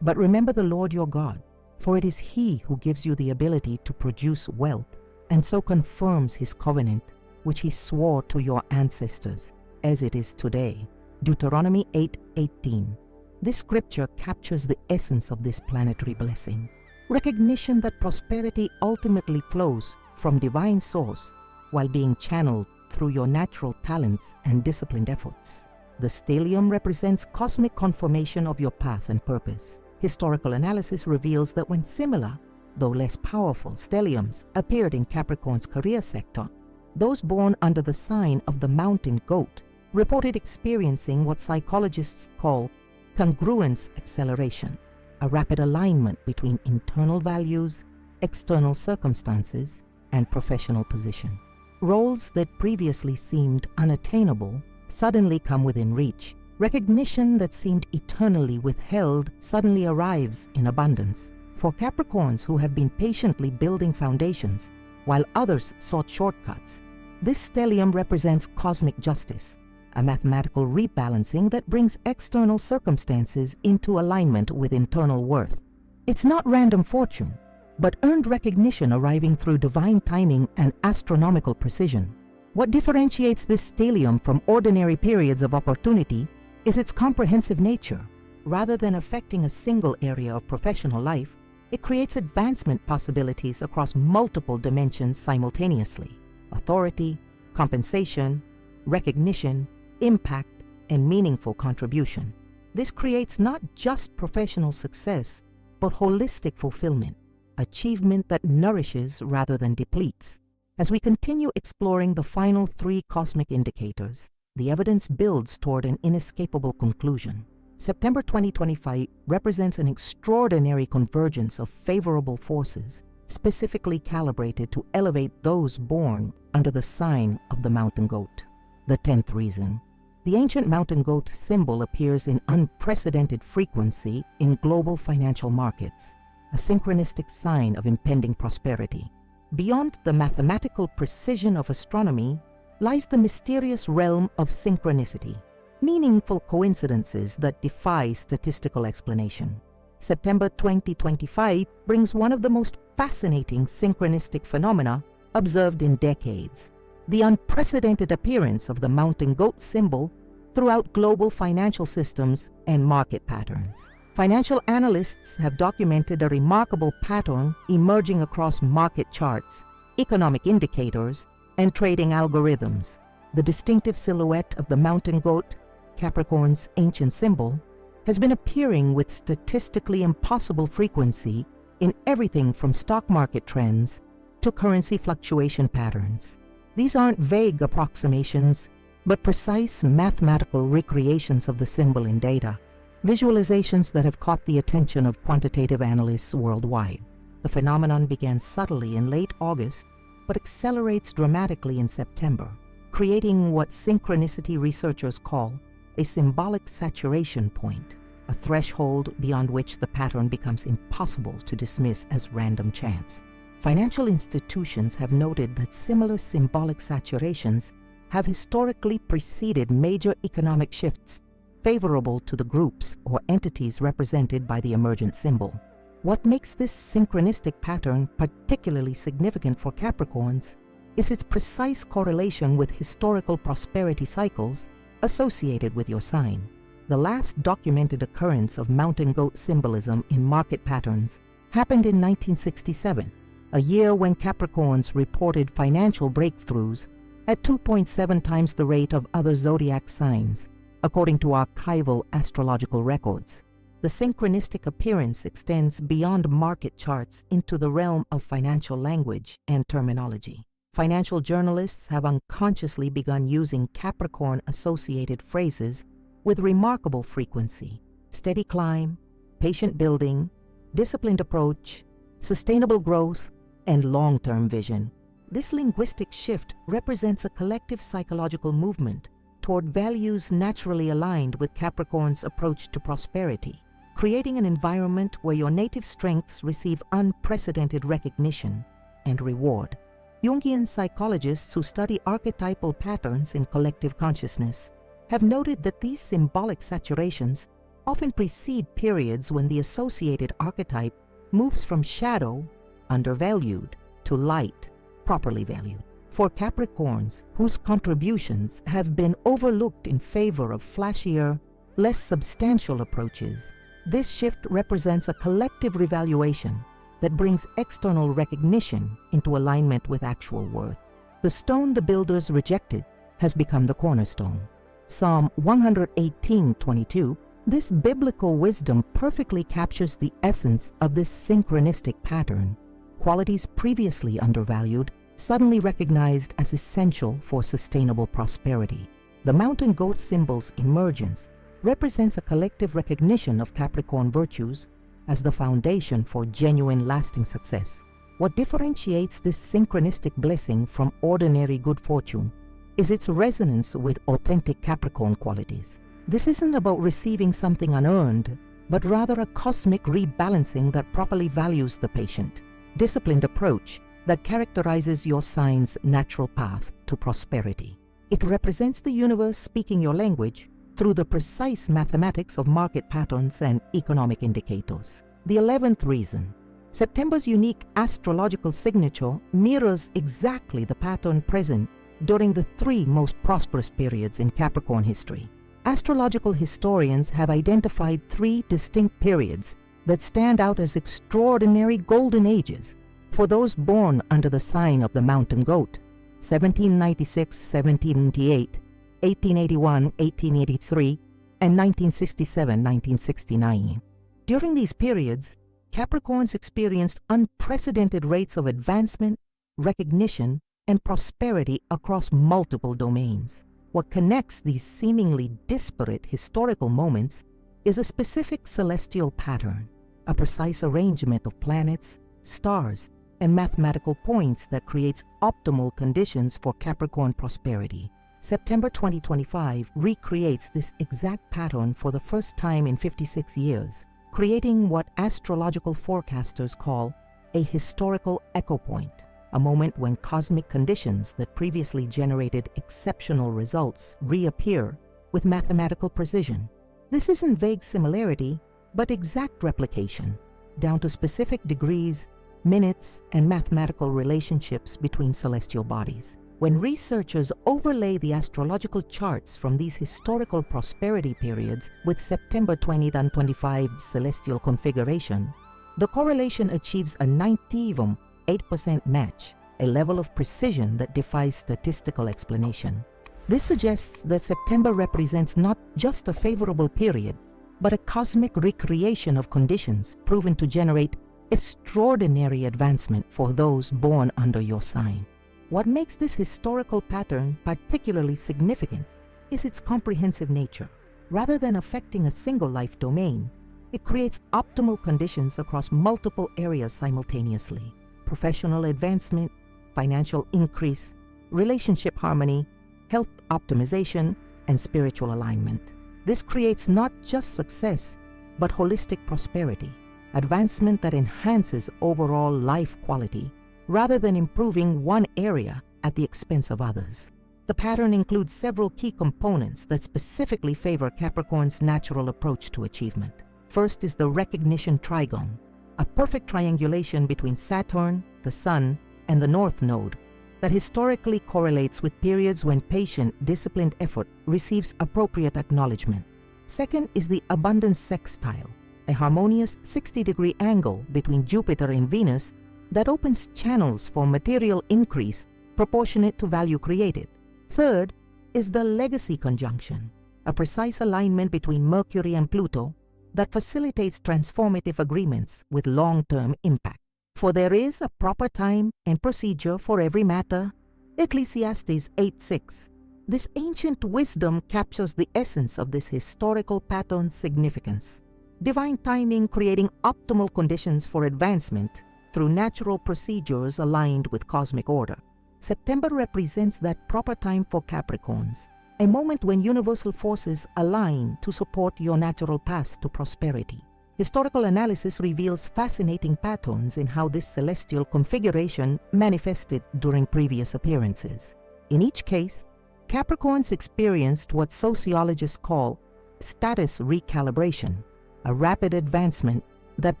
But remember the Lord your God, for it is He who gives you the ability to produce wealth, and so confirms His covenant, which He swore to your ancestors, as it is today. Deuteronomy 8:18. This scripture captures the essence of this planetary blessing. Recognition that prosperity ultimately flows from divine source while being channeled through your natural talents and disciplined efforts. The stellium represents cosmic confirmation of your path and purpose. Historical analysis reveals that when similar, though less powerful, stelliums appeared in Capricorn's career sector, those born under the sign of the mountain goat reported experiencing what psychologists call congruence acceleration, a rapid alignment between internal values, external circumstances, and professional position. Roles that previously seemed unattainable suddenly come within reach. Recognition that seemed eternally withheld suddenly arrives in abundance. For Capricorns who have been patiently building foundations while others sought shortcuts, this stellium represents cosmic justice, a mathematical rebalancing that brings external circumstances into alignment with internal worth. It's not random fortune, but earned recognition arriving through divine timing and astronomical precision. What differentiates this stellium from ordinary periods of opportunity is its comprehensive nature. Rather than affecting a single area of professional life, it creates advancement possibilities across multiple dimensions simultaneously: authority, compensation, recognition, impact, and meaningful contribution. This creates not just professional success, but holistic fulfillment, achievement that nourishes rather than depletes. As we continue exploring the final 3 cosmic indicators, the evidence builds toward an inescapable conclusion. September 2025 represents an extraordinary convergence of favorable forces, specifically calibrated to elevate those born under the sign of the mountain goat. The 10th reason. The ancient mountain goat symbol appears in unprecedented frequency in global financial markets, a synchronistic sign of impending prosperity. Beyond the mathematical precision of astronomy lies the mysterious realm of synchronicity, meaningful coincidences that defy statistical explanation. September 2025 brings one of the most fascinating synchronistic phenomena observed in decades: the unprecedented appearance of the mountain goat symbol throughout global financial systems and market patterns. Financial analysts have documented a remarkable pattern emerging across market charts, economic indicators, and trading algorithms. The distinctive silhouette of the mountain goat, Capricorn's ancient symbol, has been appearing with statistically impossible frequency in everything from stock market trends to currency fluctuation patterns. These aren't vague approximations, but precise mathematical recreations of the symbol in data, visualizations that have caught the attention of quantitative analysts worldwide. The phenomenon began subtly in late August, but accelerates dramatically in September, creating what synchronicity researchers call a symbolic saturation point, a threshold beyond which the pattern becomes impossible to dismiss as random chance. Financial institutions have noted that similar symbolic saturations have historically preceded major economic shifts favorable to the groups or entities represented by the emergent symbol. What makes this synchronistic pattern particularly significant for Capricorns is its precise correlation with historical prosperity cycles associated with your sign. The last documented occurrence of mountain goat symbolism in market patterns happened in 1967, a year when Capricorns reported financial breakthroughs at 2.7 times the rate of other zodiac signs, according to archival astrological records. The synchronistic appearance extends beyond market charts into the realm of financial language and terminology. Financial journalists have unconsciously begun using Capricorn-associated phrases with remarkable frequency: steady climb, patient building, disciplined approach, sustainable growth, and long-term vision. This linguistic shift represents a collective psychological movement toward values naturally aligned with Capricorn's approach to prosperity, creating an environment where your native strengths receive unprecedented recognition and reward. Jungian psychologists who study archetypal patterns in collective consciousness have noted that these symbolic saturations often precede periods when the associated archetype moves from shadow, undervalued, to light, properly valued. For Capricorns, whose contributions have been overlooked in favor of flashier, less substantial approaches, this shift represents a collective revaluation that brings external recognition into alignment with actual worth. The stone the builders rejected has become the cornerstone. Psalm 118:22, this biblical wisdom perfectly captures the essence of this synchronistic pattern. Qualities previously undervalued, suddenly recognized as essential for sustainable prosperity. The mountain goat symbol's emergence represents a collective recognition of Capricorn virtues as the foundation for genuine lasting success. What differentiates this synchronistic blessing from ordinary good fortune is its resonance with authentic Capricorn qualities. This isn't about receiving something unearned, but rather a cosmic rebalancing that properly values the patient, disciplined approach that characterizes your sign's natural path to prosperity. It represents the universe speaking your language through the precise mathematics of market patterns and economic indicators. The 11th reason. September's unique astrological signature mirrors exactly the pattern present during the three most prosperous periods in Capricorn history. Astrological historians have identified three distinct periods that stand out as extraordinary golden ages for those born under the sign of the mountain goat: 1796-1798, 1881-1883, and 1967-1969. During these periods, Capricorns experienced unprecedented rates of advancement, recognition, and prosperity across multiple domains. What connects these seemingly disparate historical moments is a specific celestial pattern, a precise arrangement of planets, stars, and mathematical points that creates optimal conditions for Capricorn prosperity. September 2025 recreates this exact pattern for the first time in 56 years, creating what astrological forecasters call a historical echo point, a moment when cosmic conditions that previously generated exceptional results reappear with mathematical precision. This isn't vague similarity, but exact replication, down to specific degrees, minutes, and mathematical relationships between celestial bodies. When researchers overlay the astrological charts from these historical prosperity periods with September 2025 celestial configuration, the correlation achieves a 98% match, a level of precision that defies statistical explanation. This suggests that September represents not just a favorable period, but a cosmic recreation of conditions proven to generate extraordinary advancement for those born under your sign. What makes this historical pattern particularly significant is its comprehensive nature. Rather than affecting a single life domain, it creates optimal conditions across multiple areas simultaneously: professional advancement, financial increase, relationship harmony, health optimization, and spiritual alignment. This creates not just success, but holistic prosperity, advancement that enhances overall life quality rather than improving one area at the expense of others. The pattern includes several key components that specifically favor Capricorn's natural approach to achievement. First is the recognition trigon, a perfect triangulation between Saturn, the Sun, and the North Node that historically correlates with periods when patient, disciplined effort receives appropriate acknowledgement. Second is the abundance sextile, a harmonious 60-degree angle between Jupiter and Venus that opens channels for material increase proportionate to value created. Third is the legacy conjunction, a precise alignment between Mercury and Pluto that facilitates transformative agreements with long-term impact. For there is a proper time and procedure for every matter. Ecclesiastes 8:6. This ancient wisdom captures the essence of this historical pattern's significance. Divine timing creating optimal conditions for advancement through natural procedures aligned with cosmic order. September represents that proper time for Capricorns, a moment when universal forces align to support your natural path to prosperity. Historical analysis reveals fascinating patterns in how this celestial configuration manifested during previous appearances. In each case, Capricorns experienced what sociologists call status recalibration, a rapid advancement that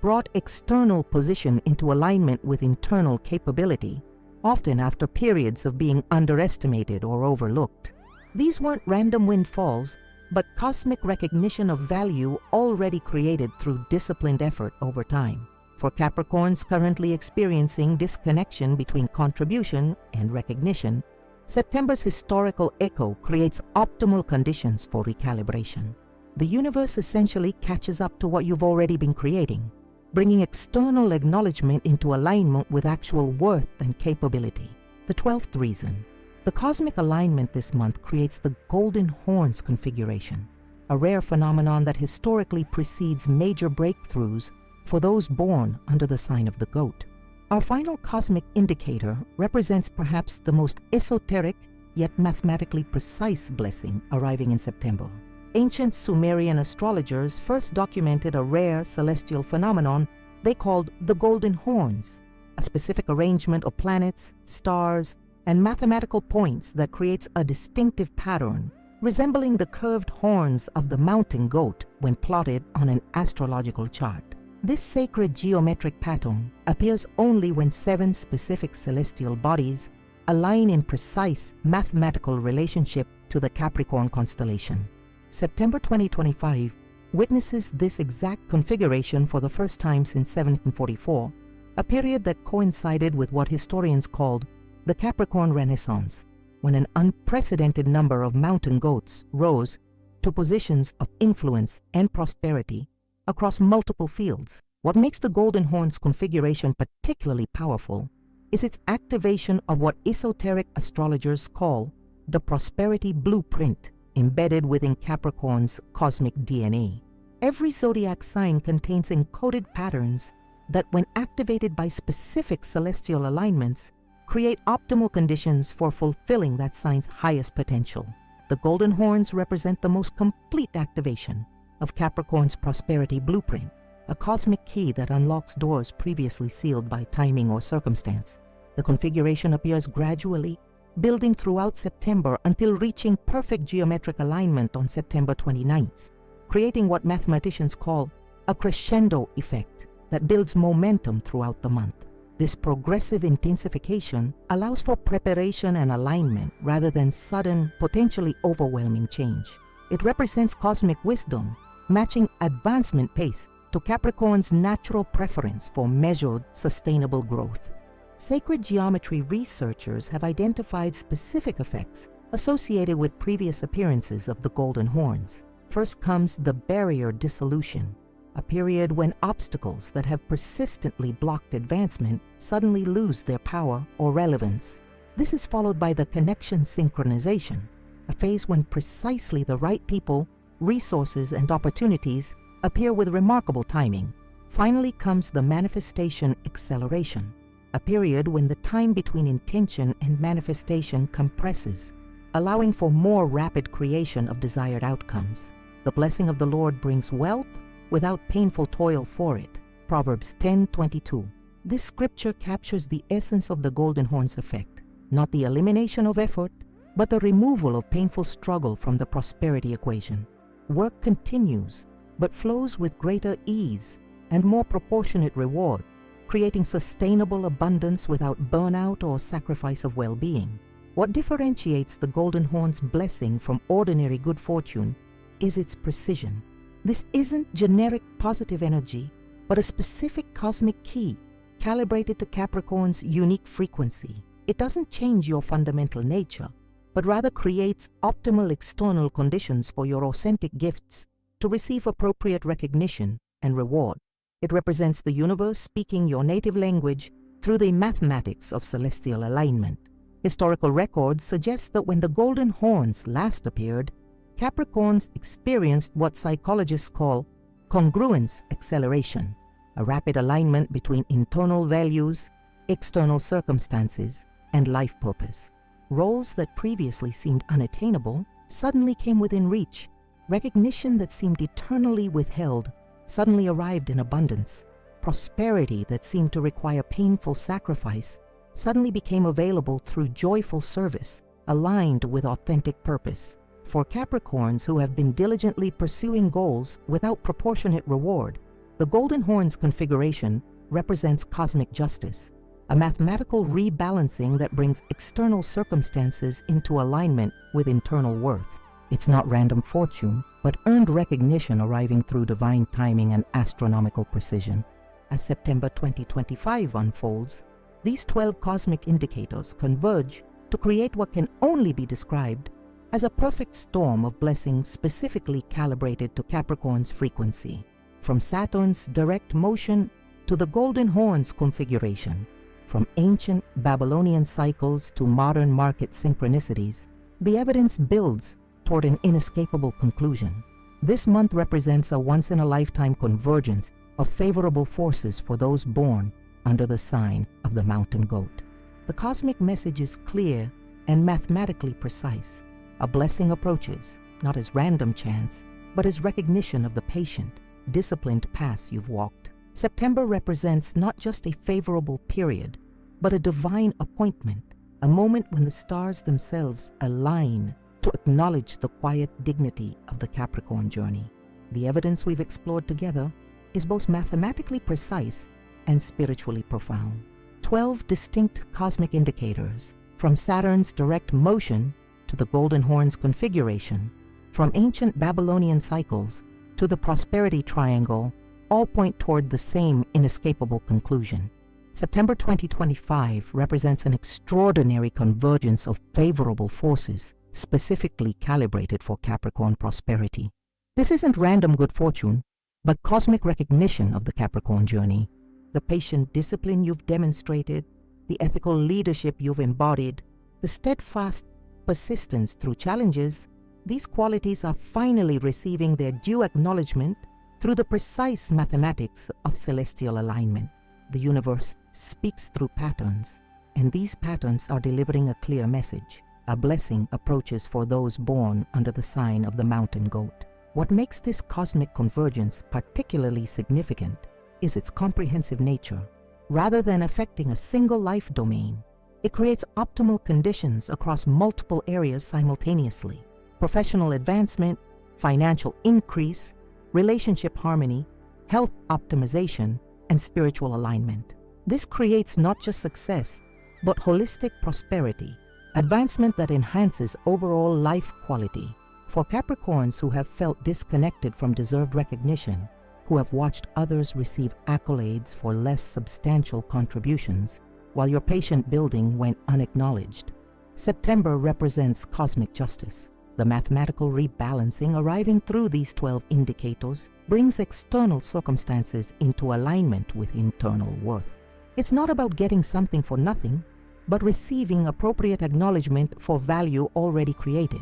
brought external position into alignment with internal capability, often after periods of being underestimated or overlooked. These weren't random windfalls, but cosmic recognition of value already created through disciplined effort over time. For Capricorns currently experiencing disconnection between contribution and recognition, September's historical echo creates optimal conditions for recalibration. The universe essentially catches up to what you've already been creating, bringing external acknowledgement into alignment with actual worth and capability. The 12th reason. The cosmic alignment this month creates the Golden Horns configuration, a rare phenomenon that historically precedes major breakthroughs for those born under the sign of the Goat. Our final cosmic indicator represents perhaps the most esoteric yet mathematically precise blessing arriving in September. Ancient Sumerian astrologers first documented a rare celestial phenomenon they called the Golden Horns, a specific arrangement of planets, stars, and mathematical points that creates a distinctive pattern resembling the curved horns of the mountain goat when plotted on an astrological chart. This sacred geometric pattern appears only when 7 specific celestial bodies align in precise mathematical relationship to the Capricorn constellation. September 2025 witnesses this exact configuration for the first time since 1744, a period that coincided with what historians called the Capricorn Renaissance, when an unprecedented number of mountain goats rose to positions of influence and prosperity across multiple fields. What makes the Golden Horns configuration particularly powerful is its activation of what esoteric astrologers call the prosperity blueprint embedded within Capricorn's cosmic DNA. Every zodiac sign contains encoded patterns that, when activated by specific celestial alignments, create optimal conditions for fulfilling that sign's highest potential. The golden horns represent the most complete activation of Capricorn's prosperity blueprint, a cosmic key that unlocks doors previously sealed by timing or circumstance. The configuration appears gradually, building throughout September until reaching perfect geometric alignment on September 29th, creating what mathematicians call a crescendo effect that builds momentum throughout the month. This progressive intensification allows for preparation and alignment rather than sudden, potentially overwhelming change. It represents cosmic wisdom, matching advancement pace to Capricorn's natural preference for measured, sustainable growth. Sacred geometry researchers have identified specific effects associated with previous appearances of the golden horns. First comes the barrier dissolution, a period when obstacles that have persistently blocked advancement suddenly lose their power or relevance. This is followed by the connection synchronization, a phase when precisely the right people, resources, and opportunities appear with remarkable timing. Finally comes the manifestation acceleration, a period when the time between intention and manifestation compresses, allowing for more rapid creation of desired outcomes. The blessing of the Lord brings wealth without painful toil for it. Proverbs 10:22. This scripture captures the essence of the golden horns effect, not the elimination of effort, but the removal of painful struggle from the prosperity equation. Work continues, but flows with greater ease and more proportionate reward, creating sustainable abundance without burnout or sacrifice of well-being. What differentiates the golden horn's blessing from ordinary good fortune is its precision. This isn't generic positive energy, but a specific cosmic key calibrated to Capricorn's unique frequency. It doesn't change your fundamental nature, but rather creates optimal external conditions for your authentic gifts to receive appropriate recognition and reward. It represents the universe speaking your native language through the mathematics of celestial alignment. Historical records suggest that when the golden horns last appeared, Capricorns experienced what psychologists call congruence acceleration, a rapid alignment between internal values, external circumstances, and life purpose. Roles that previously seemed unattainable suddenly came within reach. Recognition that seemed eternally withheld suddenly arrived in abundance. Prosperity that seemed to require painful sacrifice suddenly became available through joyful service, aligned with authentic purpose. For Capricorns who have been diligently pursuing goals without proportionate reward, the golden horns configuration represents cosmic justice, a mathematical rebalancing that brings external circumstances into alignment with internal worth. It's not random fortune, but earned recognition arriving through divine timing and astronomical precision. As September 2025 unfolds, these 12 cosmic indicators converge to create what can only be described as a perfect storm of blessings specifically calibrated to Capricorn's frequency. From Saturn's direct motion to the golden horns configuration, from ancient Babylonian cycles to modern market synchronicities, the evidence builds toward an inescapable conclusion. This month represents a once-in-a-lifetime convergence of favorable forces for those born under the sign of the mountain goat. The cosmic message is clear and mathematically precise. A blessing approaches, not as random chance, but as recognition of the patient, disciplined path you've walked. September represents not just a favorable period, but a divine appointment, a moment when the stars themselves align to acknowledge the quiet dignity of the Capricorn journey. The evidence we've explored together is both mathematically precise and spiritually profound. 12 distinct cosmic indicators, from Saturn's direct motion to the golden horns configuration, from ancient Babylonian cycles to the prosperity triangle, all point toward the same inescapable conclusion. September 2025 represents an extraordinary convergence of favorable forces specifically calibrated for Capricorn prosperity. This isn't random good fortune, but cosmic recognition of the Capricorn journey. The patient discipline you've demonstrated, the ethical leadership you've embodied, the steadfast persistence through challenges, these qualities are finally receiving their due acknowledgement through the precise mathematics of celestial alignment. The universe speaks through patterns, and these patterns are delivering a clear message. A blessing approaches for those born under the sign of the mountain goat. What makes this cosmic convergence particularly significant is its comprehensive nature. Rather than affecting a single life domain, it creates optimal conditions across multiple areas simultaneously: professional advancement, financial increase, relationship harmony, health optimization, and spiritual alignment. This creates not just success, but holistic prosperity, advancement that enhances overall life quality. For Capricorns who have felt disconnected from deserved recognition, who have watched others receive accolades for less substantial contributions, while your patient building went unacknowledged, September represents cosmic justice. The mathematical rebalancing arriving through these 12 indicators brings external circumstances into alignment with internal worth. It's not about getting something for nothing, but receiving appropriate acknowledgement for value already created.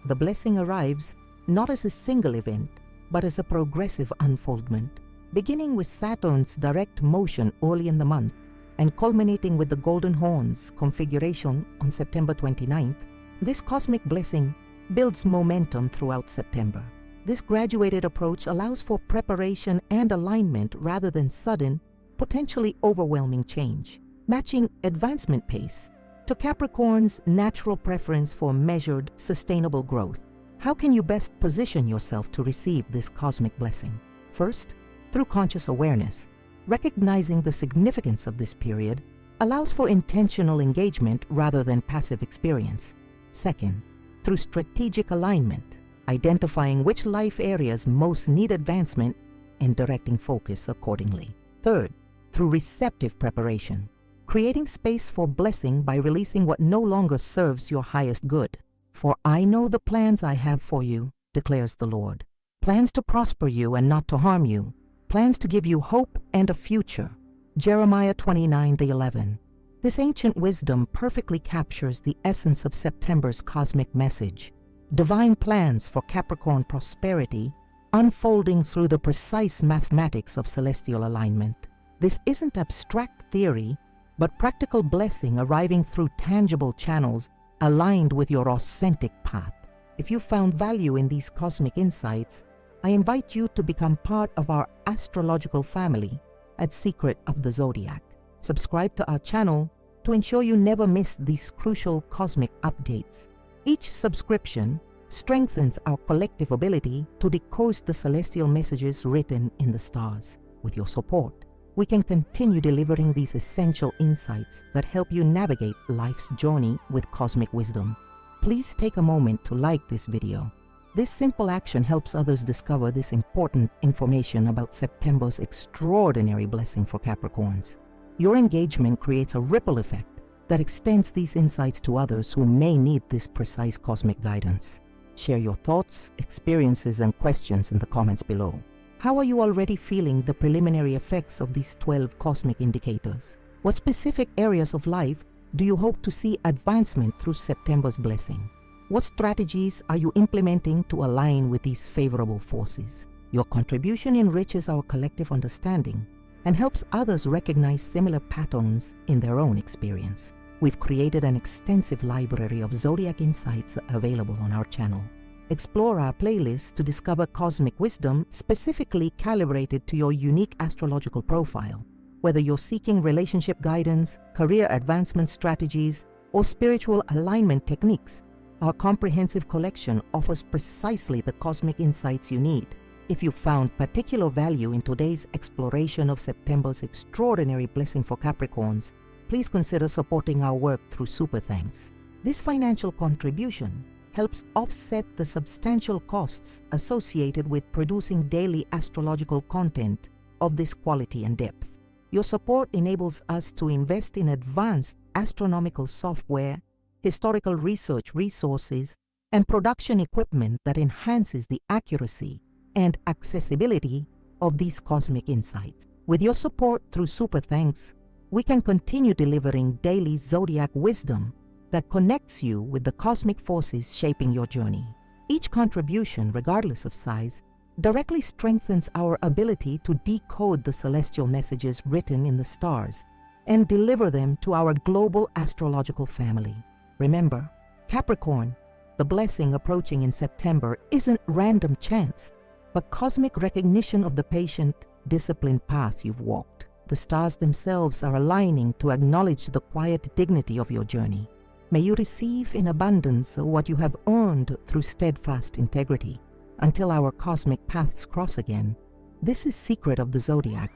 The blessing arrives not as a single event, but as a progressive unfoldment, beginning with Saturn's direct motion early in the month and culminating with the Golden Horns configuration on September 29th. This cosmic blessing builds momentum throughout September. This graduated approach allows for preparation and alignment rather than sudden, potentially overwhelming change, matching advancement pace to Capricorn's natural preference for measured, sustainable growth. How can you best position yourself to receive this cosmic blessing? First, through conscious awareness. Recognizing the significance of this period allows for intentional engagement rather than passive experience. Second, through strategic alignment, identifying which life areas most need advancement and directing focus accordingly. Third, through receptive preparation, creating space for blessing by releasing what no longer serves your highest good. For I know the plans I have for you, declares the Lord. Plans to prosper you and not to harm you. Plans to give you hope and a future. Jeremiah 29:11. This ancient wisdom perfectly captures the essence of September's cosmic message. Divine plans for Capricorn prosperity unfolding through the precise mathematics of celestial alignment. This isn't abstract theory, but practical blessing arriving through tangible channels aligned with your authentic path. If you found value in these cosmic insights, I invite you to become part of our astrological family at Secret of the Zodiac. Subscribe to our channel to ensure you never miss these crucial cosmic updates. Each subscription strengthens our collective ability to decode the celestial messages written in the stars. With your support, we can continue delivering these essential insights that help you navigate life's journey with cosmic wisdom. Please take a moment to like this video. This simple action helps others discover this important information about September's extraordinary blessing for Capricorns. Your engagement creates a ripple effect that extends these insights to others who may need this precise cosmic guidance. Share your thoughts, experiences, and questions in the comments below. How are you already feeling the preliminary effects of these 12 cosmic indicators? What specific areas of life do you hope to see advancement through September's blessing? What strategies are you implementing to align with these favorable forces? Your contribution enriches our collective understanding and helps others recognize similar patterns in their own experience. We've created an extensive library of zodiac insights available on our channel. Explore our playlist to discover cosmic wisdom specifically calibrated to your unique astrological profile. Whether you're seeking relationship guidance, career advancement strategies, or spiritual alignment techniques, our comprehensive collection offers precisely the cosmic insights you need. If you found particular value in today's exploration of September's extraordinary blessing for Capricorns, please consider supporting our work through Super Thanks. This financial contribution helps offset the substantial costs associated with producing daily astrological content of this quality and depth. Your support enables us to invest in advanced astronomical software, historical research resources, and production equipment that enhances the accuracy and accessibility of these cosmic insights. With your support through Super Thanks, we can continue delivering daily zodiac wisdom that connects you with the cosmic forces shaping your journey. Each contribution, regardless of size, directly strengthens our ability to decode the celestial messages written in the stars and deliver them to our global astrological family. Remember, Capricorn, the blessing approaching in September isn't random chance, but cosmic recognition of the patient, disciplined path you've walked. The stars themselves are aligning to acknowledge the quiet dignity of your journey. May you receive in abundance what you have earned through steadfast integrity. Until our cosmic paths cross again, this is Secret of the Zodiac,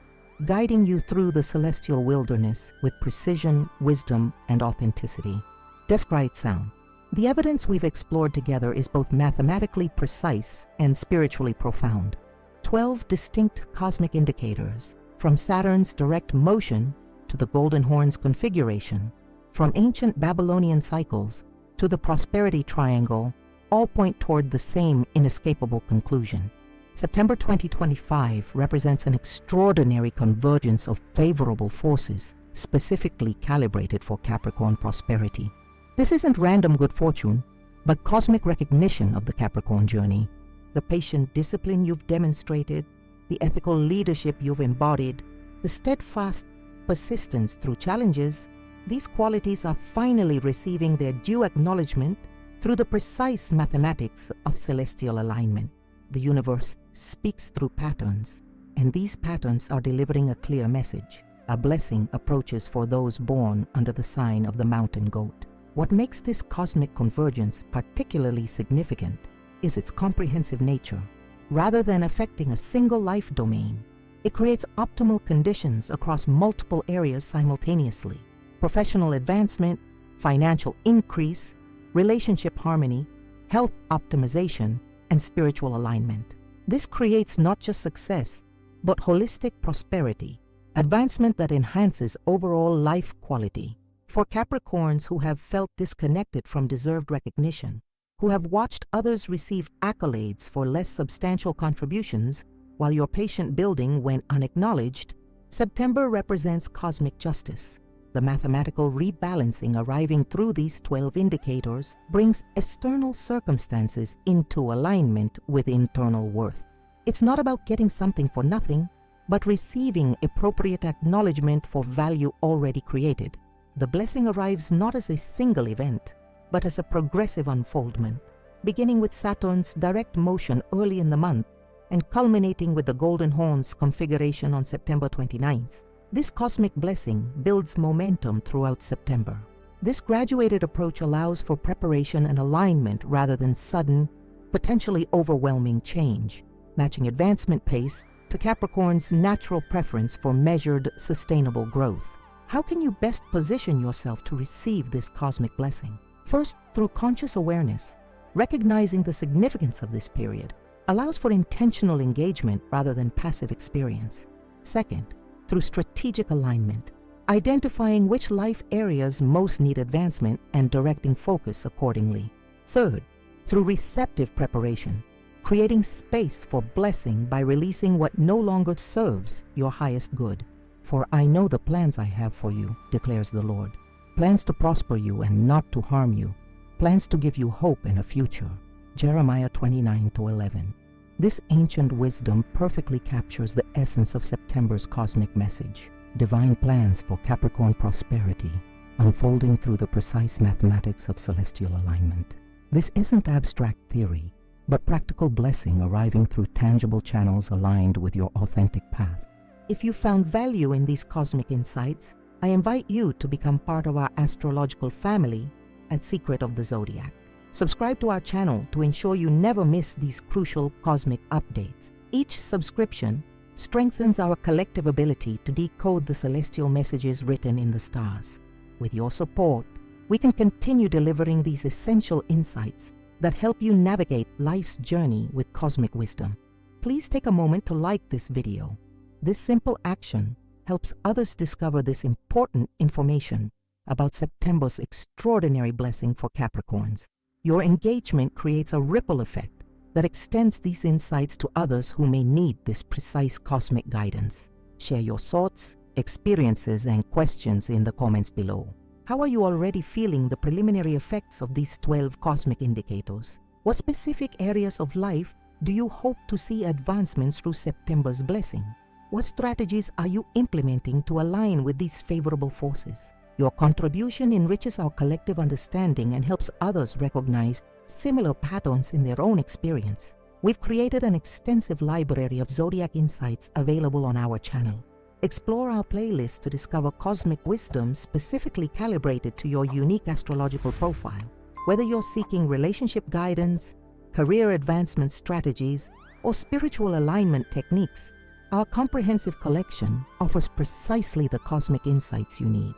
guiding you through the celestial wilderness with precision, wisdom, and authenticity. Descrite sound. The evidence we've explored together is both mathematically precise and spiritually profound. 12 distinct cosmic indicators, from Saturn's direct motion to the Golden Horn's configuration, from ancient Babylonian cycles to the prosperity triangle, all point toward the same inescapable conclusion. September 2025 represents an extraordinary convergence of favorable forces, specifically calibrated for Capricorn prosperity. This isn't random good fortune, but cosmic recognition of the Capricorn journey. The patient discipline you've demonstrated, the ethical leadership you've embodied, the steadfast persistence through challenges, these qualities are finally receiving their due acknowledgement through the precise mathematics of celestial alignment. The universe speaks through patterns, and these patterns are delivering a clear message. A blessing approaches for those born under the sign of the mountain goat. What makes this cosmic convergence particularly significant is its comprehensive nature. Rather than affecting a single life domain, it creates optimal conditions across multiple areas simultaneously. Professional advancement, financial increase, relationship harmony, health optimization, and spiritual alignment. This creates not just success, but holistic prosperity, advancement that enhances overall life quality. For Capricorns who have felt disconnected from deserved recognition, who have watched others receive accolades for less substantial contributions while your patient building went unacknowledged, September represents cosmic justice. The mathematical rebalancing arriving through these 12 indicators brings external circumstances into alignment with internal worth. It's not about getting something for nothing, but receiving appropriate acknowledgement for value already created. The blessing arrives not as a single event, but as a progressive unfoldment, beginning with Saturn's direct motion early in the month and culminating with the Golden Horn's configuration on September 29th. This cosmic blessing builds momentum throughout September. This graduated approach allows for preparation and alignment rather than sudden, potentially overwhelming change, matching advancement pace to Capricorn's natural preference for measured, sustainable growth. How can you best position yourself to receive this cosmic blessing? First, through conscious awareness. Recognizing the significance of this period allows for intentional engagement rather than passive experience. Second, through strategic alignment, identifying which life areas most need advancement and directing focus accordingly. Third, through receptive preparation, creating space for blessing by releasing what no longer serves your highest good. For I know the plans I have for you, declares the Lord. Plans to prosper you and not to harm you. Plans to give you hope and a future. Jeremiah 29-11. This ancient wisdom perfectly captures the essence of September's cosmic message. Divine plans for Capricorn prosperity, unfolding through the precise mathematics of celestial alignment. This isn't abstract theory, but practical blessing arriving through tangible channels aligned with your authentic path. If you found value in these cosmic insights, I invite you to become part of our astrological family at Secret of the Zodiac. Subscribe to our channel to ensure you never miss these crucial cosmic updates. Each subscription strengthens our collective ability to decode the celestial messages written in the stars. With your support, we can continue delivering these essential insights that help you navigate life's journey with cosmic wisdom. Please take a moment to like this video. This simple action helps others discover this important information about September's extraordinary blessing for Capricorns. Your engagement creates a ripple effect that extends these insights to others who may need this precise cosmic guidance. Share your thoughts, experiences, and questions in the comments below. How are you already feeling the preliminary effects of these 12 cosmic indicators? What specific areas of life do you hope to see advancements through September's blessing? What strategies are you implementing to align with these favorable forces? Your contribution enriches our collective understanding and helps others recognize similar patterns in their own experience. We've created an extensive library of zodiac insights available on our channel. Explore our playlist to discover cosmic wisdom specifically calibrated to your unique astrological profile. Whether you're seeking relationship guidance, career advancement strategies, or spiritual alignment techniques, our comprehensive collection offers precisely the cosmic insights you need.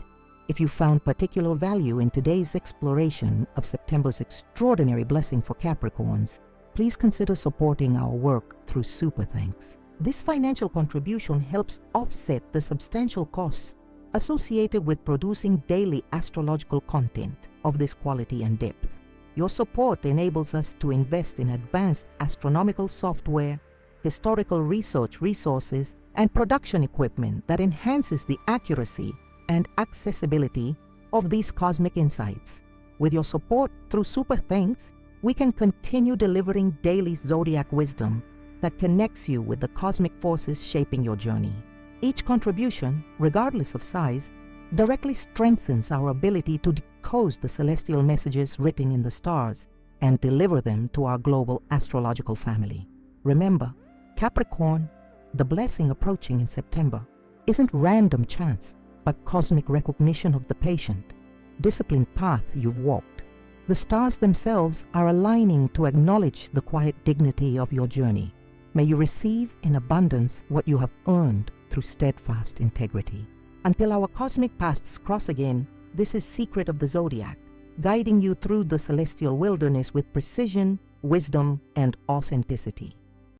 If you found particular value in today's exploration of September's extraordinary blessing for Capricorns, please consider supporting our work through Super Thanks. This financial contribution helps offset the substantial costs associated with producing daily astrological content of this quality and depth. Your support enables us to invest in advanced astronomical software, historical research resources, and production equipment that enhances the accuracy and accessibility of these cosmic insights. With your support through Super Thanks, we can continue delivering daily zodiac wisdom that connects you with the cosmic forces shaping your journey. Each contribution, regardless of size, directly strengthens our ability to decode the celestial messages written in the stars and deliver them to our global astrological family. Remember, Capricorn, the blessing approaching in September isn't random chance, but cosmic recognition of the patient, disciplined path you've walked. The stars themselves are aligning to acknowledge the quiet dignity of your journey. May you receive in abundance what you have earned through steadfast integrity. Until our cosmic paths cross again, this is Secret of the Zodiac, guiding you through the celestial wilderness with precision, wisdom, and authenticity.